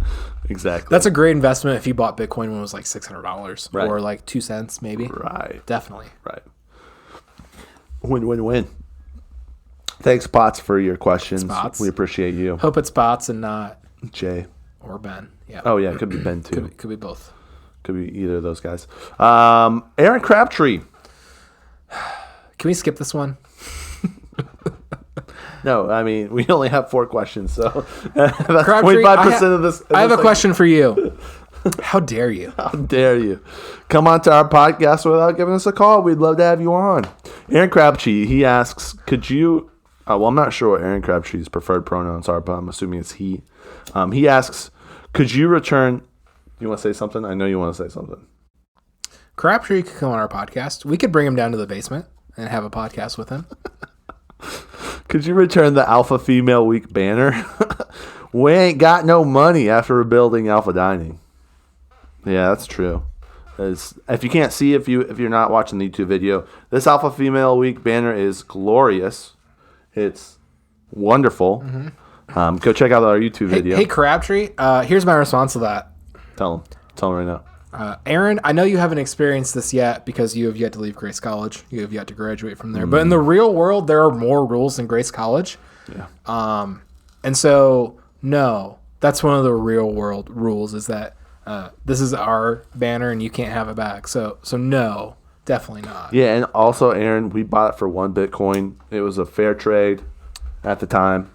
exactly. That's a great investment if you bought Bitcoin when it was like $600 Right. or like 2 cents maybe. Right. Definitely. Right. Win. Thanks, Bots, for your questions. Spots. We appreciate you. Hope it's Bots and not Jay. or Ben. Yeah. Oh, yeah, it could be Ben, too. Could be both. Could be either of those guys. Aaron Crabtree. Can we skip this one? No, I mean, we only have 4 questions, so that's Crabtree, 25% of this. I have a question for you. How dare you? How dare you? Come on to our podcast without giving us a call. We'd love to have you on. Aaron Crabtree, he asks, could you... well, I'm not sure what Aaron Crabtree's preferred pronouns are, but I'm assuming it's he. He asks, could you return... You want to say something? I know you want to say something. Crabtree could come on our podcast. We could bring him down to the basement and have a podcast with him. Could you return the Alpha Female Week banner? We ain't got no money after rebuilding Alpha Dining. Yeah, that's true. If you can't see, if you're not watching the YouTube video, this Alpha Female Week banner is glorious. It's wonderful. Mm-hmm. Go check out our YouTube video. Hey, Crabtree, here's my response to that. Tell him right now. Aaron, I know you haven't experienced this yet because you have yet to leave Grace College. You have yet to graduate from there. But in the real world, there are more rules than Grace College. Yeah. And so, no, that's one of the real world rules is that this is our banner and you can't have it back. So no, definitely not. Yeah, and also, Aaron, we bought it for 1 Bitcoin. It was a fair trade at the time.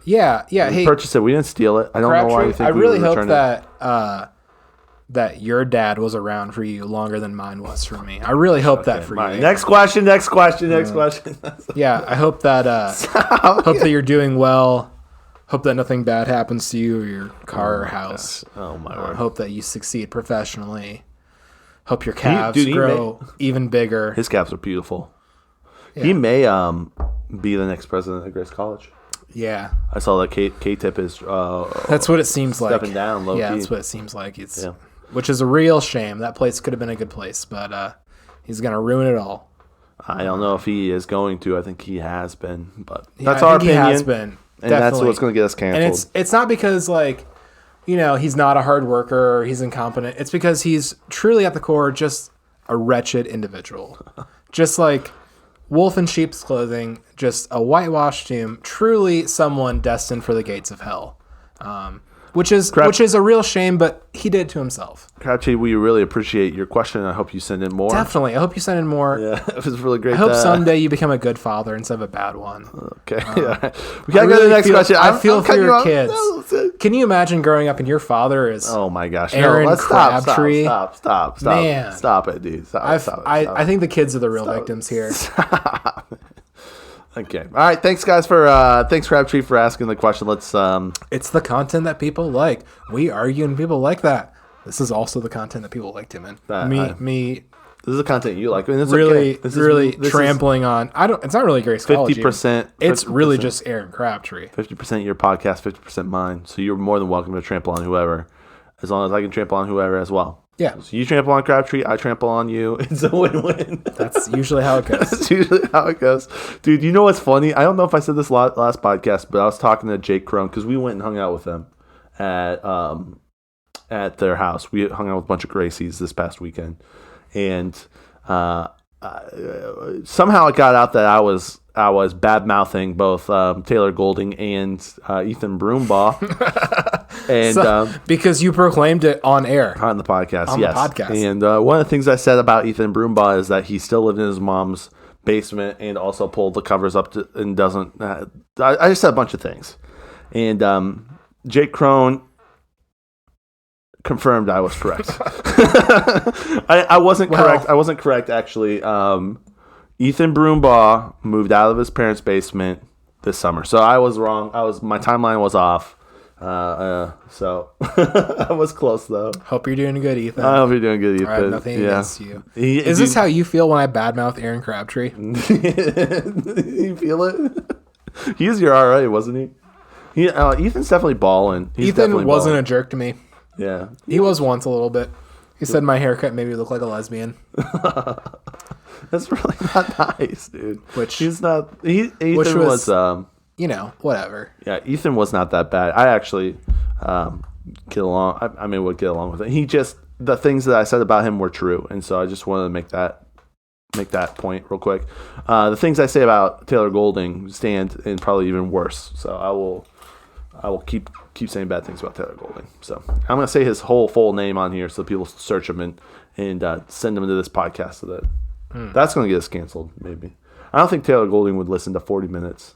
Yeah. We purchased it. We didn't steal it. I don't know why you think I we really would hope return that that your dad was around for you longer than mine was for me. I really hope that for you. Next question. Yeah, I hope that hope that you're doing well. Hope that nothing bad happens to you or your car or house. Gosh. Oh my word. Hope that you succeed professionally. Hope your calves grow even bigger. His calves are beautiful. Yeah. He may be the next president of Grace College. Yeah. I saw that K-Tip is that's what it seems like. Stepping down low Yeah, key. that's what it seems like. Which is a real shame. That place could have been a good place, but he's going to ruin it all. I don't know if he is going to. I think he has been, but Yeah, that's our opinion. He has been. And that's what's going to get us canceled. And it's not because he's not a hard worker or he's incompetent. It's because he's truly at the core just a wretched individual. Just like wolf in sheep's clothing, just a whitewashed tomb, truly someone destined for the gates of hell. Which is a real shame, but he did it to himself. Crabtree, we really appreciate your question. I hope you send in more. Definitely. I hope you send in more. Yeah, it was really great. I hope someday you become a good father instead of a bad one. Okay. We got to go to the next question. I feel for your kids. No, Can you imagine growing up and your father is oh my gosh. Aaron let's Crabtree? Stop. Man. Stop it, dude. I think the kids are the real victims here. Okay. All right. Thanks, guys, thanks, Crabtree, for asking the question. Let's. It's the content that people like. We argue and people like that. This is also the content that people like, Timon. Me. This is the content you like. I mean, it's really, okay. this trampling on. It's not really Grace College. 50%. It's really just Aaron Crabtree. 50% your podcast, 50% mine. So you're more than welcome to trample on whoever, as long as I can trample on whoever as well. Yeah. So you trample on Crabtree, I trample on you. It's a win-win. That's usually how it goes. That's usually how it goes. Dude, you know what's funny? I don't know if I said this last podcast, but I was talking to Jake Crone because we went and hung out with them at their house. We hung out with a bunch of Gracies this past weekend. And somehow it got out that I was bad-mouthing both Taylor Golding and Ethan Broombaugh. And because you proclaimed it on air. On the podcast, yes. The podcast. And one of the things I said about Ethan Broombaugh is that he still lived in his mom's basement and also pulled the covers up and doesn't... I just said a bunch of things. And Jake Crone confirmed I was correct. I wasn't correct. I wasn't correct, actually. Ethan Broombaugh moved out of his parents' basement this summer. So I was wrong. My timeline was off. So I was close though. Hope you're doing good, Ethan. I hope you're doing good, Ethan. I have nothing against you. Is this how you feel when I badmouth Aaron Crabtree? You feel it? He was your RA, wasn't he? Ethan's definitely balling. Ethan wasn't a jerk to me. Yeah. He was once a little bit. He said my haircut made me look like a lesbian. That's really not nice, dude. Which he's not. Ethan was whatever. Yeah, Ethan was not that bad. I actually get along. I mean, would get along with it. He just the things that I said about him were true, and so I just wanted to make that point real quick. The things I say about Taylor Golding stand, and probably even worse. So I will keep saying bad things about Taylor Golding. So I'm gonna say his whole full name on here so people search him and send him to this podcast so that that's gonna get us canceled. Maybe I don't think Taylor Golding would listen to 40 minutes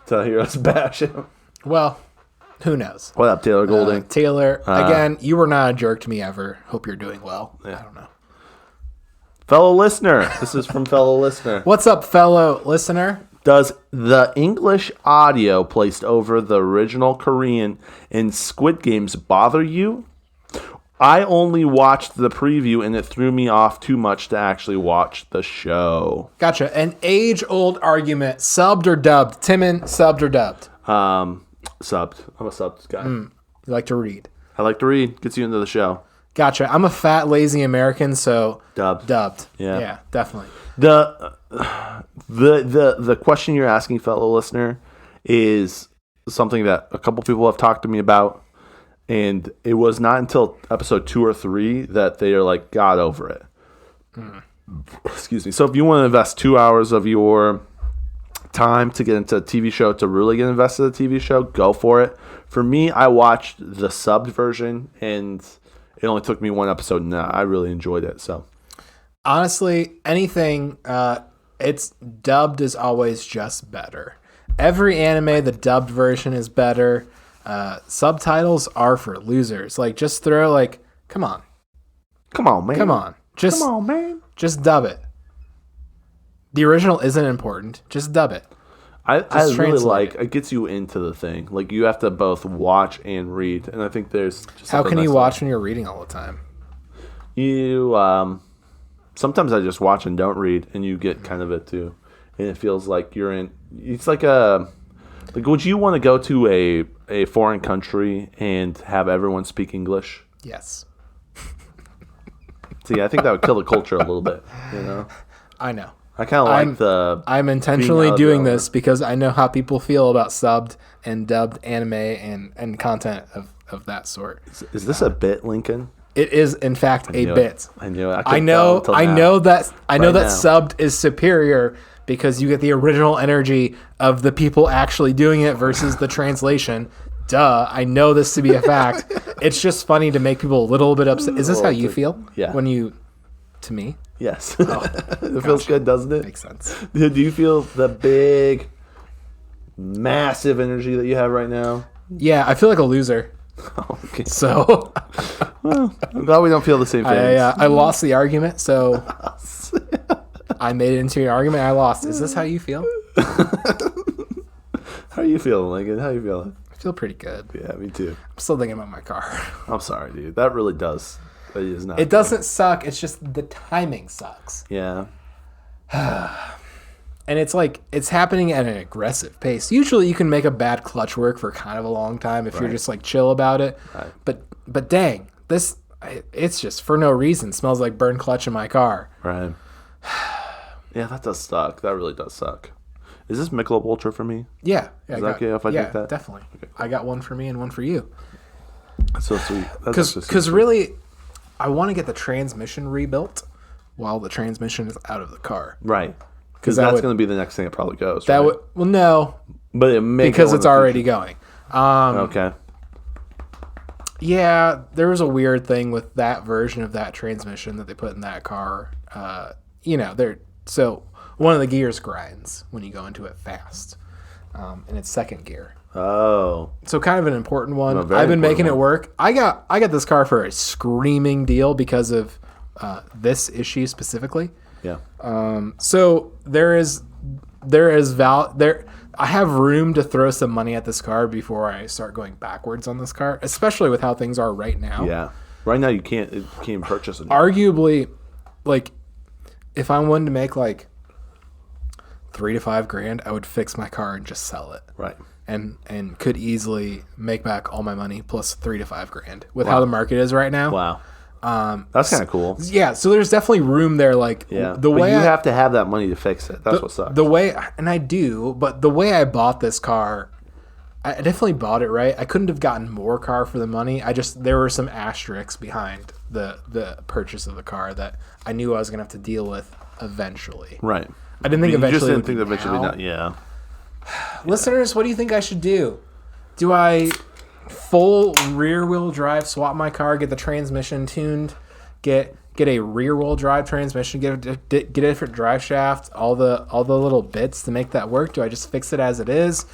to hear us bash him. Well, who knows? What up, Taylor Golding? Taylor, again, you were not a jerk to me ever. Hope you're doing well. Yeah. I don't know. Fellow listener. This is from fellow listener. What's up, fellow listener? Does the English audio placed over the original Korean in Squid Games bother you? I only watched the preview and it threw me off too much to actually watch the show. Gotcha. An age-old argument. Subbed or dubbed? Timon, subbed or dubbed? Subbed. I'm a subbed guy. You like to read. I like to read. Gets you into the show. Gotcha. I'm a fat, lazy American, so dubbed. Yeah, definitely. The question you're asking, fellow listener, is something that a couple people have talked to me about, and it was not until episode 2 or 3 that they are like got over it. Excuse me. So if you want to invest 2 hours of your time to get into a TV show, to really get invested in a TV show, go for it. For me, I watched the subbed version, and it only took me one episode, and I really enjoyed it. So honestly, anything it's dubbed is always just better. Every anime, the dubbed version is better. Subtitles are for losers. Like, just throw come on, man. Just dub it. The original isn't important. Just dub it. I really like it. Gets you into the thing. Like, you have to both watch and read, and I think there's just how can you watch when you're reading all the time? You sometimes I just watch and don't read, and you get kind of it too, and it feels like you're in. It's like would you want to go to a foreign country and have everyone speak English? Yes. See, I think that would kill the culture a little bit. I know. I kind of like I'm intentionally doing this because I know how people feel about subbed and dubbed anime and content of that sort. Is this a bit, Lincoln? It is, in fact, a bit. I knew it. I know that subbed is superior because you get the original energy of the people actually doing it versus the translation. Duh. I know this to be a fact. It's just funny to make people a little bit upset. Is this how you feel? Yeah. To me? Yes. It feels good, doesn't it? Makes sense. Do you feel the big, massive energy that you have right now? Yeah, I feel like a loser. Okay. So, well, I'm glad we don't feel the same things. I lost the argument, so I made it into an argument. I lost. Is this how you feel? How are you feeling, Lincoln? How are you feeling? I feel pretty good. Yeah, me too. I'm still thinking about my car. I'm sorry, dude. That really does. It is not. It doesn't suck. It's just the timing sucks. Yeah. And it's happening at an aggressive pace. Usually you can make a bad clutch work for kind of a long time if you're just chill about it. Right. But dang, it's just for no reason smells like burned clutch in my car. Right. Yeah, that does suck. That really does suck. Is this Michelob Ultra for me? Yeah. Is that okay if I take that? Definitely. Okay. I got one for me and one for you. That's so sweet. Because really, I want to get the transmission rebuilt while the transmission is out of the car. Right. Because that's going to be the next thing it probably goes. That right? well, no. But it may because it's already going. Okay. Yeah, there was a weird thing with that version of that transmission that they put in that car. So one of the gears grinds when you go into it fast, and it's second gear. Oh. So kind of an important one. I've been making it work. I got this car for a screaming deal because of this issue specifically. Yeah. So there is I have room to throw some money at this car before I start going backwards on this car, especially with how things are right now. Yeah. Right now you can't purchase it. Arguably, if I wanted to make $3,000 to $5,000, I would fix my car and just sell it. Right. and could easily make back all my money plus $3,000 to $5,000 with how the market is right now. Wow. That's kind of cool. Yeah, so there's definitely room there. Like the way you have to have that money to fix it. That's what sucks. The way, and I do, but the way I bought this car, I definitely bought it right. I couldn't have gotten more car for the money. There were some asterisks behind the purchase of the car that I knew I was gonna have to deal with eventually. Right. I didn't think eventually. You just didn't think eventually. Not, yeah. Listeners, what do you think I should do? Do I full rear wheel drive swap my car, get the transmission tuned, get a rear wheel drive transmission, get a different drive shaft, all the little bits to make that work? Do I just fix it as it is?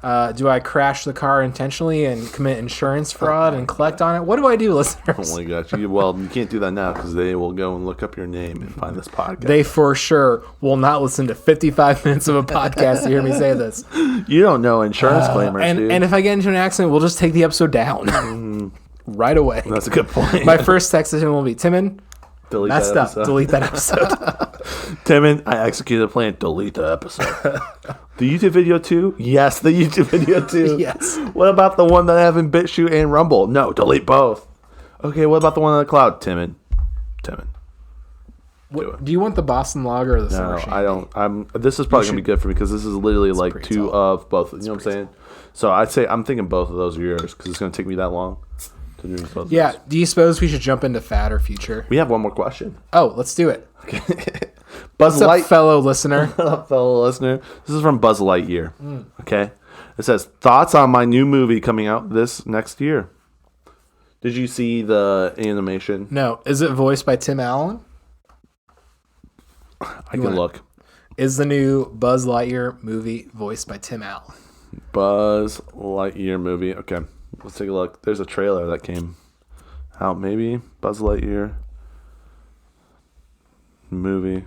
Do I crash the car intentionally and commit insurance fraud and collect on it? What do I do, listeners? Oh my gosh! You can't do that now because they will go and look up your name and find this podcast. They for sure will not listen to 55 minutes of a podcast to hear me say this. You don't know insurance claimers, dude. And if I get into an accident, we'll just take the episode down right away. That's a good point. My first text to him will be, Timon, delete messed that up. episode. Delete that episode. Timon, I executed a plan. Delete the episode. The YouTube video too? Yes, the YouTube video too. Yes. What about the one that I have in BitChute and Rumble? No, delete both. Okay, what about the one on the cloud? Timon. Do you want the Boston Lager or the Summer No, Shandy? I don't. This is probably gonna be good for me because this is literally like two solid. of both. You know what I'm saying? So I'd say I'm thinking both of those are yours because it's gonna take me that long to do both of Yeah. those. Do you suppose we should jump into fad or future? We have one more question. Oh, let's do it. Buzz What's up, Light, fellow listener? fellow listener. This is from Buzz Lightyear. Okay, it says thoughts on my new movie coming out this next year. Did you see the animation? No. Is it voiced by Tim Allen? I can look. Is the new Buzz Lightyear movie voiced by Tim Allen? Buzz Lightyear movie. Okay, let's take a look. There's a trailer that came out. Maybe Buzz Lightyear movie.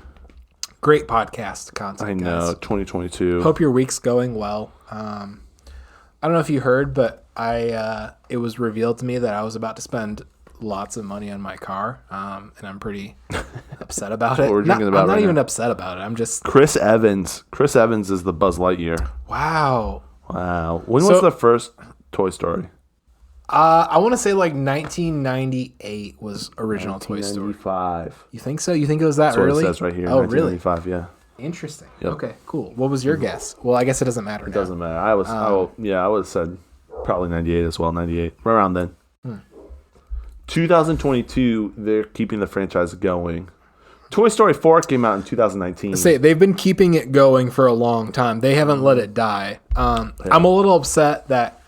Great podcast content. I know, guys. 2022. Hope your week's going well. I don't know if you heard, but it was revealed to me that I was about to spend lots of money on my car, and I'm pretty upset about it. What we're thinking about I'm not right even now. upset about it. I'm just Chris Evans. Chris Evans is the Buzz Lightyear. wow. When was the first Toy Story? I want to say like 1998 was original Toy Story. 1995. You think so? You think it was that That's what early? it says right here. Oh, really? 1995, yeah. Interesting. Yep. Okay, cool. What was your guess? Well, I guess it doesn't matter. It doesn't matter. I would have said probably 98 as well, 98. Right around then. 2022, they're keeping the franchise going. Toy Story 4 came out in 2019. Say they've been keeping it going for a long time. They haven't let it die. I'm a little upset that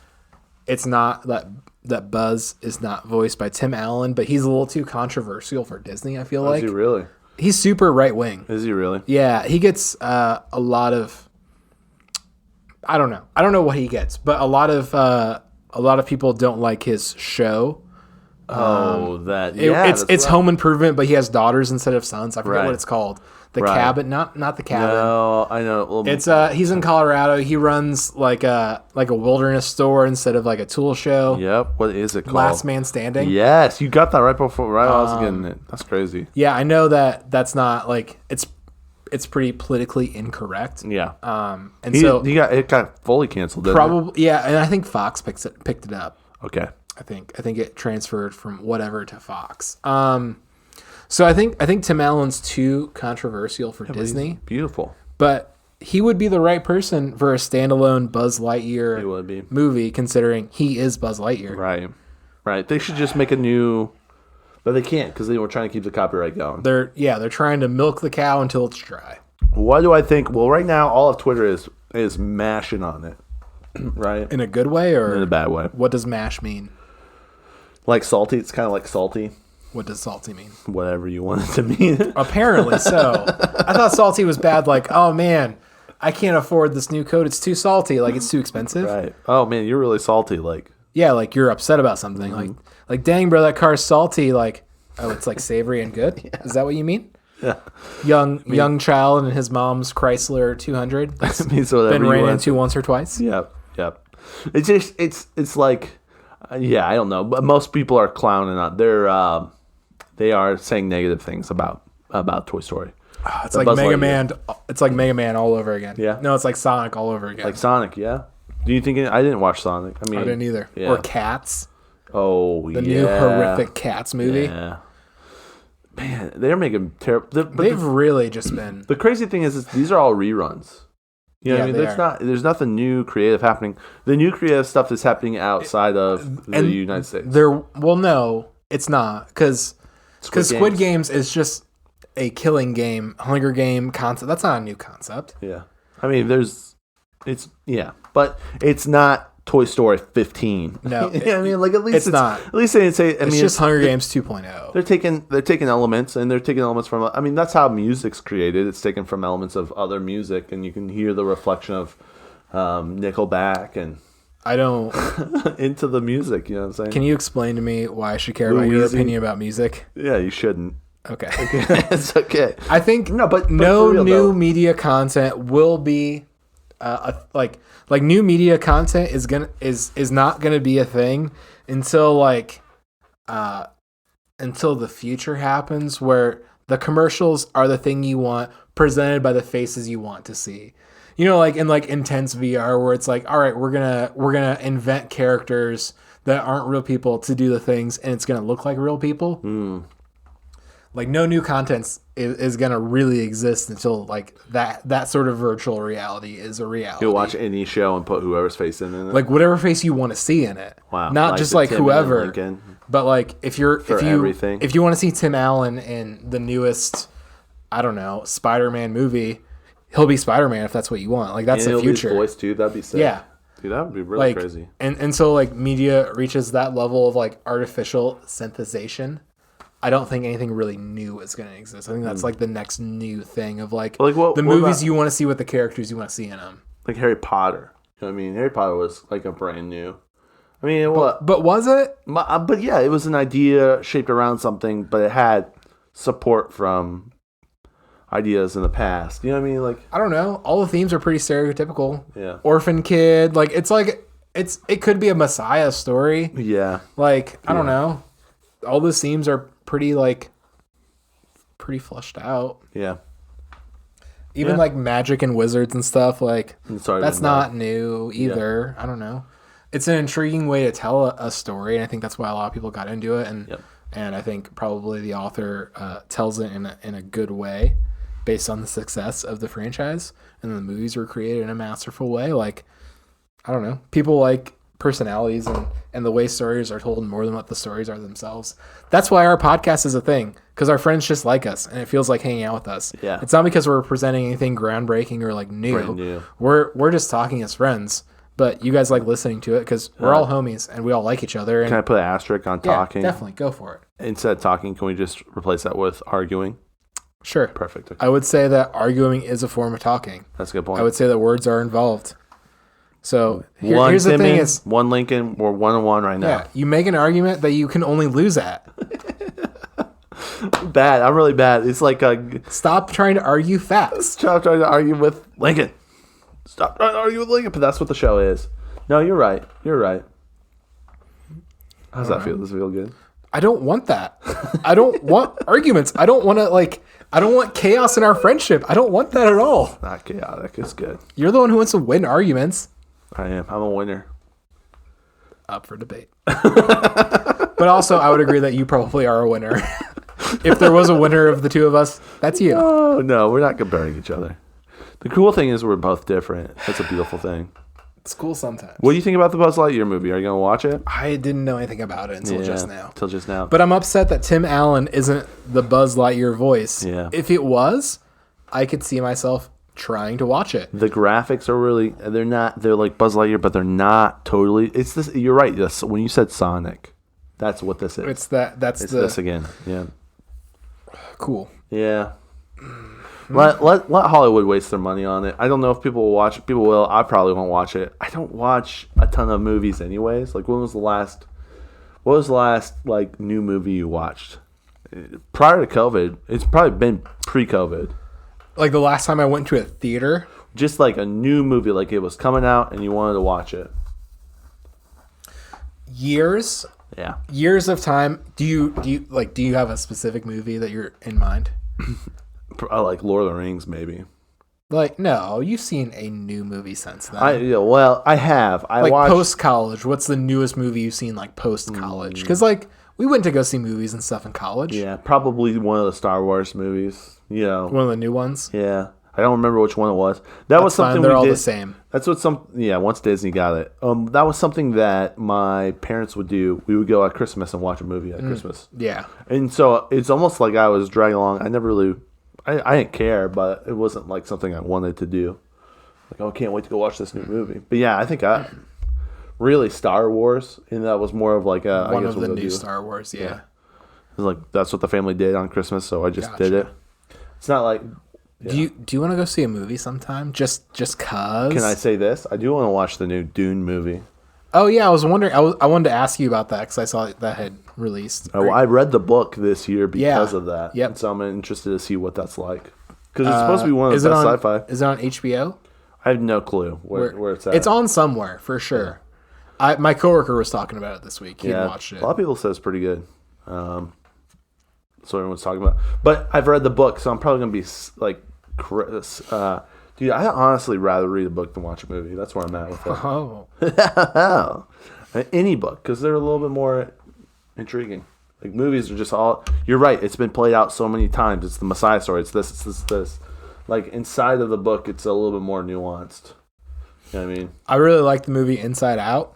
it's not that Buzz is not voiced by Tim Allen, but he's a little too controversial for Disney. I feel like Is he really? he's super right wing. Is he really? Yeah, he gets a lot of. I don't know what he gets, but a lot of people don't like his show. It's Home Improvement, but he has daughters instead of sons. I forget what it's called. The Cabin, not the Cabin. No, I know. It's he's in Colorado. He runs like a wilderness store instead of like a tool show. Yep. What is it called? Last Man Standing. Yes, you got that right before. Right, I was getting it. That's crazy. Yeah, I know that's not like it's pretty politically incorrect. Yeah. And so it got fully canceled. Didn't probably yeah, and I think Fox picked it up. Okay. I think it transferred from whatever to Fox. So I think Tim Allen's too controversial for Disney. Beautiful. But he would be the right person for a standalone Buzz Lightyear He would be. movie, considering he is Buzz Lightyear. Right. They should just make a new, but they can't because they were trying to keep the copyright going. They're trying to milk the cow until it's dry. What do I think? Well, right now all of Twitter is mashing on it, right? In a good way or In a bad way. What does mash mean? Like salty. It's kind of like salty. What does salty mean? Whatever you want it to mean. Apparently so. I thought salty was bad. Like, oh man, I can't afford this new coat. It's too salty. Like it's too expensive. Right. Oh man, you're really salty. Like. Yeah, like you're upset about something. Like dang, bro, that car's salty. Like, oh, it's like savory and good. Yeah. Is that what you mean? Yeah. Young child and his mom's Chrysler 200. That's means whatever been you ran want. into once or twice. Yep. It's just it's like, yeah, I don't know, but most people are clowning on. They are saying negative things about Toy Story. It's like Mega Man. It's like Mega Man all over again. Yeah. No, it's like Sonic all over again. Like Sonic, yeah. Do you think I didn't watch Sonic? I mean, I didn't either. Yeah. Or Cats. Oh, The new horrific Cats movie. Yeah. Man, they're making terrible. They've really just been. The crazy thing is these are all reruns. You know what I mean? There's nothing new creative happening. The new creative stuff is happening outside of the United States. No, it's not, because Squid Games is just a killing game, Hunger Game concept. That's not a new concept. Yeah, I mean, but it's not Toy Story 15. No, I mean, like at least it's not. At least they didn't say. I mean, just Hunger Games 2.0. They're taking elements, and they're taking elements from. I mean, that's how music's created. It's taken from elements of other music, and you can hear the reflection of Nickelback and. I don't into the music. You know what I'm saying? Can you explain to me why I should care about your opinion about music? Yeah, you shouldn't. Okay, it's okay. I think but no real, new though. media content will be like new media content is not gonna be a thing until until the future happens, where the commercials are the thing you want, presented by the faces you want to see. You know, like in intense VR, where it's like, all right, we're gonna invent characters that aren't real people to do the things, and it's gonna look like real people. Like no new content is gonna really exist until like that sort of virtual reality is a reality. You'll watch any show and put whoever's face in it. Like whatever face you want to see in it. Wow. Not just like Timon and whoever. Lincoln. But like if you everything. If you want to see Tim Allen in the newest, I don't know, Spider-Man movie, he'll be Spider-Man if that's what you want. Like that's the future. His voice too. That'd be sick. Yeah. Dude, that would be really like, crazy. And so like media reaches that level of like artificial synthesization. I don't think anything really new is going to exist. I think that's like the next new thing of like the movies you want to see with the characters you want to see in them. Like Harry Potter. You know what I mean? Harry Potter was like a brand new. I mean, but was it? But yeah, it was an idea shaped around something, but it had support from ideas in the past. You know what I mean? Like I don't know. All the themes are pretty stereotypical. Yeah. Orphan kid. Like it could be a Messiah story. Yeah. Like I don't know. All the themes are pretty fleshed out. Yeah. Even like magic and wizards and stuff, like that's not new either. Yeah. I don't know. It's an intriguing way to tell a story, and I think that's why a lot of people got into it. And I think probably the author tells it in a good way, based on the success of the franchise, and the movies were created in a masterful way. Like I don't know, people like personalities and the way stories are told more than what the stories are themselves. That's why our podcast is a thing, because our friends just like us and it feels like hanging out with us. Yeah. It's not because we're presenting anything groundbreaking or like new. Brand new. We're just talking as friends, but you guys like listening to it because we're all homies and we all like each other. And can I put an asterisk on talking? Yeah, definitely. Go for it. Instead of talking, can we just replace that with arguing? Sure. Perfect. Okay. I would say that arguing is a form of talking. That's a good point. I would say that words are involved. So here's the thing is, one Lincoln, we're 1-1 right now. Yeah, you make an argument that you can only lose at. Bad. I'm really bad. It's like stop trying to argue facts. Stop trying to argue with Lincoln. Stop trying to argue with Lincoln. But that's what the show is. No, you're right. You're right. How's that feel? Does it feel good? I don't want that. I don't want arguments. I don't want to I don't want chaos in our friendship. I don't want that at all. Not chaotic. It's good. You're the one who wants to win arguments. I am. I'm a winner. Up for debate. But also, I would agree that you probably are a winner. If there was a winner of the two of us, that's you. Oh, no, we're not comparing each other. The cool thing is we're both different. That's a beautiful thing. It's cool sometimes. What do you think about the Buzz Lightyear movie? Are you going to watch it? I didn't know anything about it until just now. Until just now. But I'm upset that Tim Allen isn't the Buzz Lightyear voice. Yeah. If it was, I could see myself trying to watch it. The graphics are really, they're like Buzz Lightyear, but they're not totally. It's this. You're right. This, when you said Sonic, that's what this is. It's this again. Yeah. Cool. Yeah. Let Hollywood waste their money on it. I don't know if people will watch it. People will. I probably won't watch it. I don't watch a ton of movies anyways. Like what was the last like new movie you watched? Prior to COVID, it's probably been pre-COVID. Like the last time I went to a theater? Just like a new movie, like it was coming out and you wanted to watch it. Years? Yeah. Years of time. Do you have a specific movie that you're in mind? Like Lord of the Rings, maybe. Like, no, you've seen a new movie since then. I have. I like watched post-college. What's the newest movie you've seen, like, post-college? Because, like, we went to go see movies and stuff in college. Yeah, probably one of the Star Wars movies. You know, one of the new ones. Yeah, I don't remember which one it was. That was something They're we all did. the same. That's what once Disney got it. That was something that my parents would do. We would go at Christmas and watch a movie at Christmas. Yeah. And so it's almost like I was dragging along. I never really, I didn't care, but it wasn't like something I wanted to do. Like, oh, I can't wait to go watch this new movie. But yeah, I think really Star Wars, and that was more of like one of the new Star Wars. Yeah. It was like that's what the family did on Christmas, so I just did it. It's not like. Yeah. Do you want to go see a movie sometime? Just cause? Can I say this? I do want to watch the new Dune movie. Oh yeah, I was wondering. I wanted to ask you about that because I saw that had released. Oh, I read the book this year because of that. Yep. And so I'm interested to see what that's like because it's supposed to be one of the best sci-fi. Is it on HBO? I have no clue where it's at. It's on somewhere for sure. Yeah. My coworker was talking about it this week. He watched it. A lot of people say it's pretty good. So everyone's talking about, but I've read the book, so I'm probably gonna be like, dude. I honestly rather read a book than watch a movie. That's where I'm at with it. Oh, any book because they're a little bit more intriguing. Like movies are just all. You're right. It's been played out so many times. It's the Messiah story. It's this. It's this. This. Like inside of the book, it's a little bit more nuanced. You know what I mean? I really like the movie Inside Out.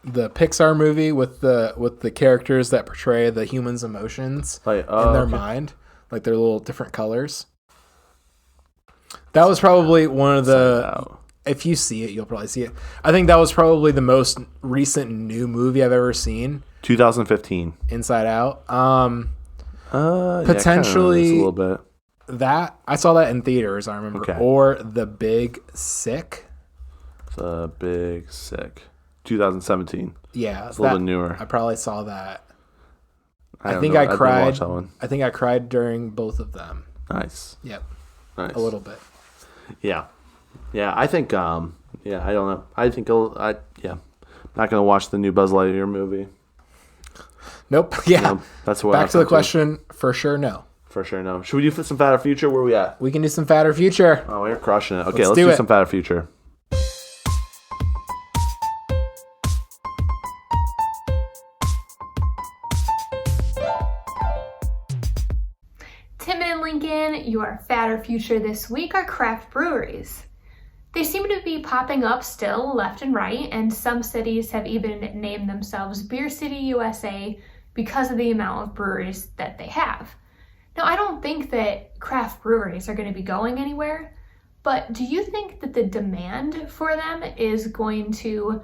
The Pixar movie with the characters that portray the humans' emotions in their mind, like their little different colors. That was probably one of the. If you see it, you'll probably see it. I think that was probably the most recent new movie I've ever seen. 2015. Inside Out. Potentially a little bit. That I saw that in theaters. I remember, or The Big Sick. The Big Sick. 2017. Yeah, it's a little bit newer. I probably saw that. I think I cried. I didn't watch that one. I think I cried during both of them. Nice. Yep. Nice. A little bit. Yeah. Yeah. I think. I don't know. I think. I'm not gonna watch the new Buzz Lightyear movie. Nope. Yeah. No, that's what. Back to the question. For sure, no. For sure, no. Should we do some Fatter Future? Where we at? We can do some Fatter Future. Oh, we're crushing it. Okay, let's do some Fatter Future. Timon and Lincoln, your Fatter Future this week are craft breweries. They seem to be popping up still left and right, and some cities have even named themselves Beer City, USA because of the amount of breweries that they have. Now, I don't think that craft breweries are going to be going anywhere, but do you think that the demand for them is going to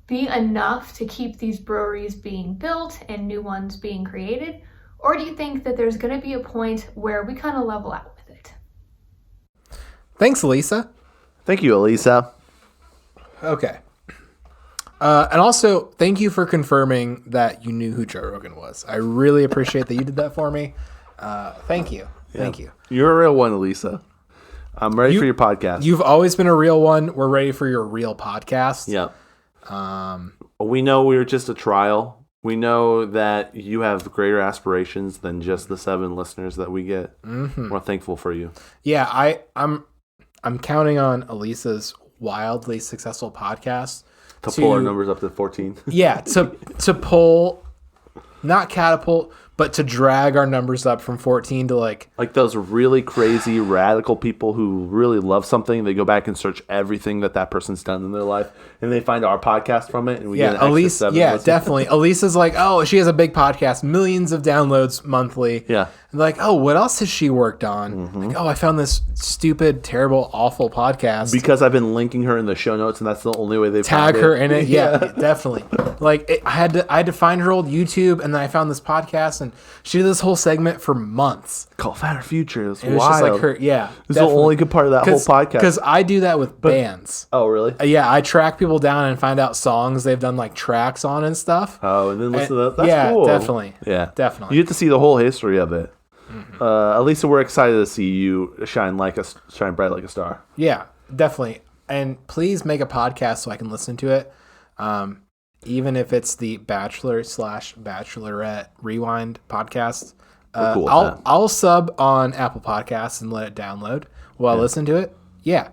be enough to keep these breweries being built and new ones being created? Or do you think that there's going to be a point where we kind of level out with it? Thanks, Alyssa. Thank you, Alyssa. Okay. And also, thank you for confirming that you knew who Joe Rogan was. I really appreciate that you did that for me. Thank you. Yeah. Thank you. You're a real one, Alyssa. I'm ready for your podcast. You've always been a real one. We're ready for your real podcast. Yeah. We know we're just a trial. We know that you have greater aspirations than just the 7 listeners that we get. Mm-hmm. We're thankful for you. Yeah, I'm counting on Alyssa's wildly successful podcast to pull our numbers up to 14. Yeah, to pull, not catapult, but to drag our numbers up from 14 to like those really crazy radical people who really love something. They go back and search everything that person's done in their life, and they find our podcast from it, and we get an extra 7. Yeah, definitely. Alyssa's like, oh, she has a big podcast, millions of downloads monthly. Yeah. And like, oh, what else has she worked on? Mm-hmm. Like, oh, I found this stupid, terrible, awful podcast. Because I've been linking her in the show notes, and that's the only way they tag her in it. Yeah, definitely. Like I had to find her old YouTube, and then I found this podcast, and she did this whole segment for months. Called Fatter Future. It's wild. Just like her, yeah. This is the only good part of that whole podcast. Because I do that with bands. Oh, really? Yeah, I track people down and find out songs they've done like tracks on and stuff. Oh, and then listen to that. That's cool. Definitely. Yeah, definitely. You get to see the whole history of it. Mm-hmm. Alyssa, we're excited to see you shine bright like a star. Yeah, definitely. And please make a podcast so I can listen to it. Even if it's the Bachelor/Bachelorette Rewind podcast. Cool I'll sub on Apple Podcasts and let it download while I listen to it. Yeah.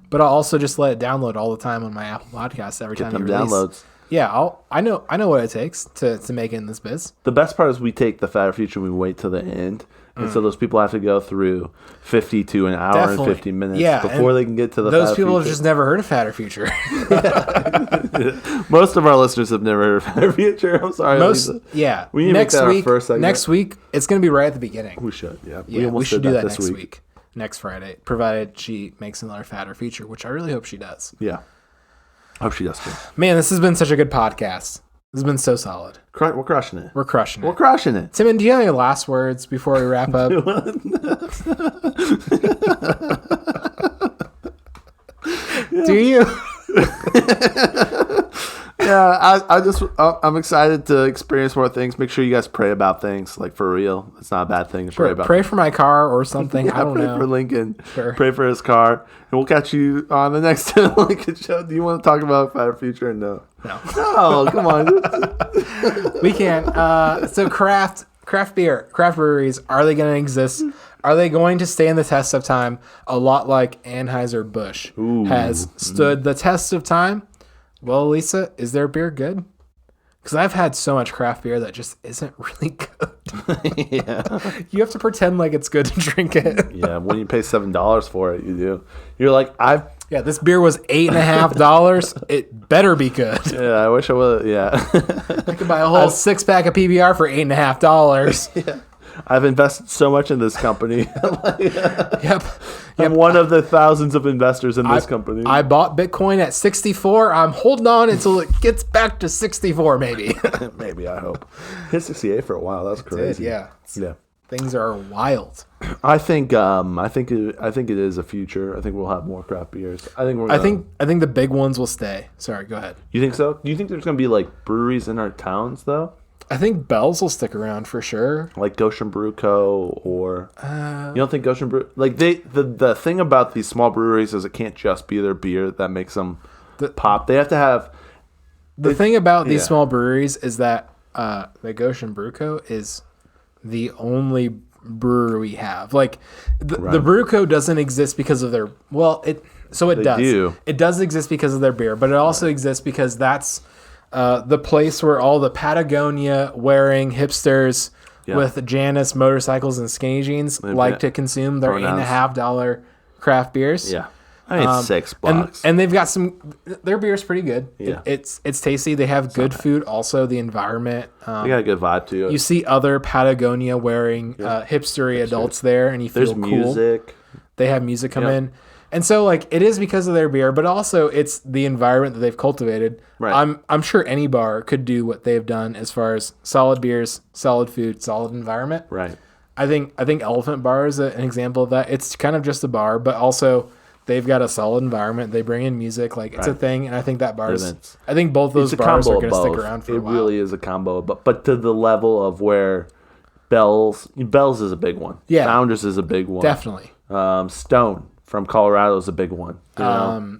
But I'll also just let it download all the time on my Apple Podcasts every time you release. Downloads. Yeah, I know what it takes to make it in this biz. The best part is we take the fatter future and we wait till the end. And so those people have to go through 50 to an hour and 50 minutes before they can get to the those fatter people future. have just never heard of Fatter Future. Most of our listeners have never heard of Fatter Future. I'm sorry. Lisa. Yeah. We need to make that our first segment. Next week, it's going to be right at the beginning. We should, yeah. We should do that next week. Next Friday, provided she makes another Fatter Future, which I really hope she does. Yeah. I hope she does too. Man, this has been such a good podcast. This has been so solid. We're crushing it. We're crushing it. We're crushing it. Timon, do you have any last words before we wrap up? Do you? Yeah, I'm excited to experience more things. Make sure you guys pray about things, like for real. It's not a bad thing to pray about. Pray for my car or something. I don't know. Pray for Lincoln. Sure. Pray for his car. And we'll catch you on the next Lincoln Show. Do you want to talk about Fatter Future? No. No, come on. We can't. So craft beer, craft breweries, are they going to exist? Are they going to stand the test of time? A lot like Anheuser-Busch has stood the test of time. Well, Alyssa, is their beer good? Because I've had so much craft beer that just isn't really good. Yeah. You have to pretend like it's good to drink it. Yeah, when you pay $7 for it, you do. You're like, Yeah, this beer was $8.50. It better be good. Yeah, I wish I would. Yeah. I could buy a whole 6-pack of PBR for $8.50. Yeah. I've invested so much in this company. Yep. I'm one of the thousands of investors in this company. I bought Bitcoin at 64. I'm holding on until it gets back to 64, maybe. Maybe, I hope. Hit 68 for a while. That's crazy. Yeah. Yeah. Things are wild. I think it is a future. I think we'll have more craft beers. I think the big ones will stay. Sorry, go ahead. You think so? Do you think there's going to be like breweries in our towns though? I think Bell's will stick around for sure. Like Goshen Brew Co. or you don't think Goshen Brew like the thing about these small breweries is it can't just be their beer that makes them pop. They have to have the thing about these small breweries is that the Goshen Brew Co. is the only brewery we have. Like the Brew Co. doesn't exist because of their it does. It does exist because of their beer, but it also exists because that's the place where all the Patagonia wearing hipsters with Janus motorcycles and skinny jeans to consume their $8.50 craft beers. Yeah. I mean, it's $6. And they've got their beer's pretty good. Yeah. It's tasty. They have good food. Also, the environment. They got a good vibe to it. You see other Patagonia wearing hipstery adults there, and you feel There's cool. music. They have music come in. And so, like, it is because of their beer, but also it's the environment that they've cultivated. Right. I'm sure any bar could do what they've done as far as solid beers, solid food, solid environment. Right. I think Elephant Bar is an example of that. It's kind of just a bar, but also they've got a solid environment. They bring in music, like it's a thing, and I think that bars. I think both those bars are going to stick around for a while. It really is a combo, but to the level of where Bell's is a big one. Yeah. Founders is a big one. Definitely. Stone from Colorado is a big one.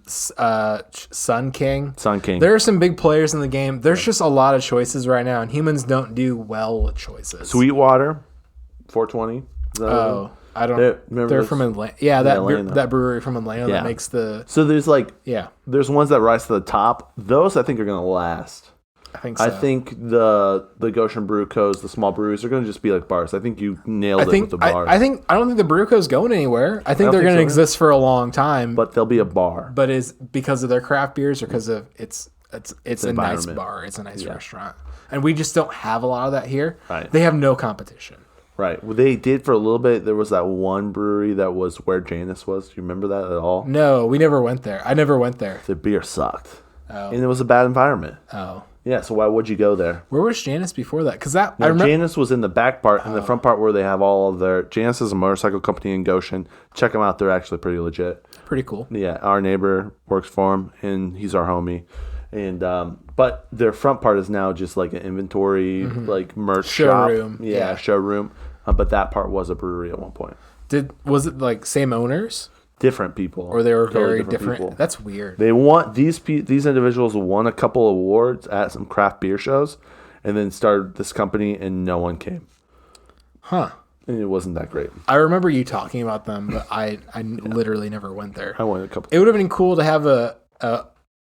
Sun King. There are some big players in the game. There's just a lot of choices right now, and humans don't do well with choices. Sweetwater, 420. I don't. They're from Atlanta. Yeah, that brewery from Atlanta that makes the. So there's there's ones that rise to the top. Those I think are going to last. I think so. I think the Goshen Brew Co.'s, the small breweries, are going to just be like bars. I think you nailed it with the bars. I don't think the Brew Co.'s going anywhere. I think they're going to exist for a long time. But they'll be a bar. But is because of their craft beers or because of it's a nice bar. It's a nice restaurant. And we just don't have a lot of that here. Right. They have no competition. Right. Well, they did for a little bit. There was that one brewery that was where Janus was. Do you remember that at all? No, we never went there. I never went there. The beer sucked. Oh. And it was a bad environment. Oh. Yeah, so why would you go there? Where was Janus before that? Because I remember Janus was in the back part, and the front part where they have all of their. Janus is a motorcycle company in Goshen. Check them out; they're actually pretty legit. Pretty cool. Yeah, our neighbor works for him, and he's our homie. And but their front part is now just like an inventory, like merch showroom. Shop. Yeah, showroom. But that part was a brewery at one point. Was it like same owners? Different people, or they were very different. That's weird. They want these individuals won a couple awards at some craft beer shows, and then started this company, and no one came. Huh? And it wasn't that great. I remember you talking about them, but I literally never went there. I went a couple. It would have been cool to have a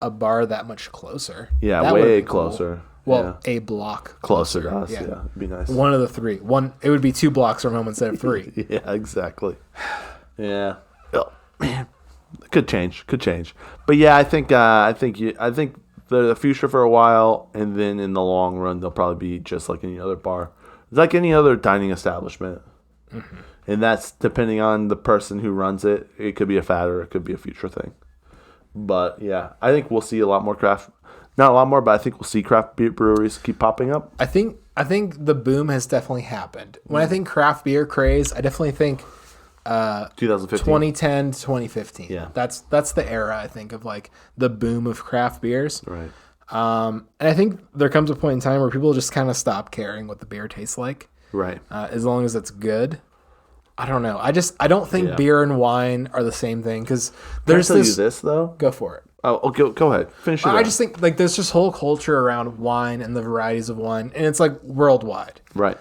bar that much closer. Yeah, That would way have been cool. closer. Well, a block Closer to us. Yeah. It'd be nice. One of the three. It would be 2 blocks from home instead of 3. Yeah, exactly. Yeah. Oh, man. Could change. But yeah, I think the future for a while, and then in the long run, they'll probably be just like any other bar, like any other dining establishment. Mm-hmm. And that's depending on the person who runs it. It could be a fad or it could be a future thing. But yeah, I think we'll see a lot more craft. Not a lot more, but I think we'll see craft beer breweries keep popping up. I think the boom has definitely happened. When I think craft beer craze, I definitely think 2015, 2010 to 2015. Yeah, that's the era I think of like the boom of craft beers. Right. And I think there comes a point in time where people just kind of stop caring what the beer tastes like. Right. As long as it's good. I don't know. I don't think beer and wine are the same thing because there's Can I tell you this though? Go for it. Oh, go ahead. Finish it. I just think like there's this whole culture around wine and the varieties of wine, and it's like worldwide. Right.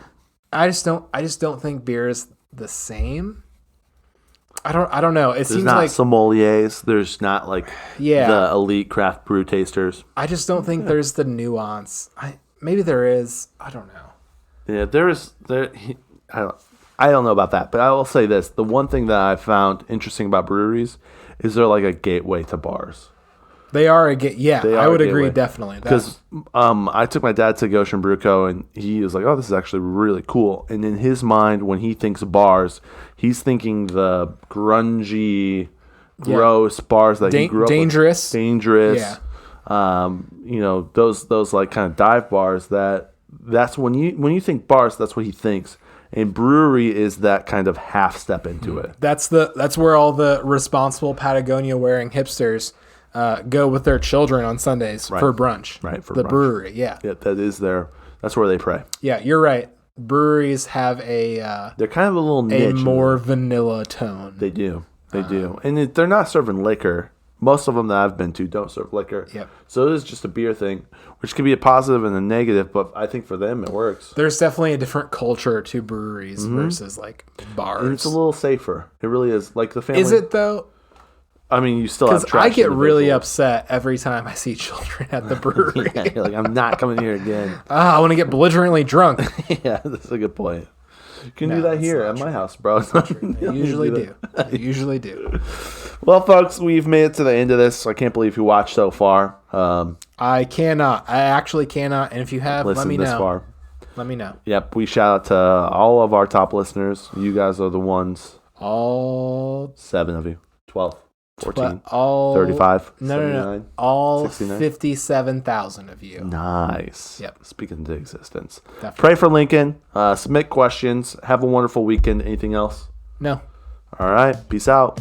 I just don't think beer is the same. I don't know. It seems not like sommeliers. There's not like the elite craft brew tasters. I just don't think there's the nuance. Maybe there is. I don't know. Yeah, there is. I don't know about that, but I will say this: the one thing that I found interesting about breweries is they're like a gateway to bars. They are I would agree definitely. Because I took my dad to Goshen Brew Co. and he was like, "Oh, this is actually really cool." And in his mind, when he thinks bars, he's thinking the grungy, gross bars that he grew up with. Dangerous. Yeah. Those like kind of dive bars. That's when you think bars, that's what he thinks. And brewery is that kind of half step into it. That's where all the responsible Patagonia wearing hipsters go with their children on Sundays for brunch. Right, for the brunch. Brewery, yeah. Yeah, that's where they pray. Yeah, you're right. Breweries have they're kind of a little niche. A more vanilla tone. They do. And they're not serving liquor. Most of them that I've been to don't serve liquor. Yep. So it is just a beer thing, which can be a positive and a negative, but I think for them it works. There's definitely a different culture to breweries versus like bars. And it's a little safer. It really is. Like the family. Is it though? I mean, you still have trash. I get really upset every time I see children at the brewery. Yeah, you're like, I'm not coming here again. I want to get belligerently drunk. Yeah, that's a good point. You can do that here at my house, bro. You usually do. Well, folks, we've made it to the end of this. I can't believe you watched so far. I cannot. I actually cannot. And if you have, let me know. Far. Let me know. Yep. We shout out to all of our top listeners. You guys are the ones. All 7 of you. 12. 14, 35, 79, all 69. 57,000 of you. Nice. Yep. Speak into existence. Definitely. Pray for Lincoln. Submit questions. Have a wonderful weekend. Anything else? No. All right. Peace out.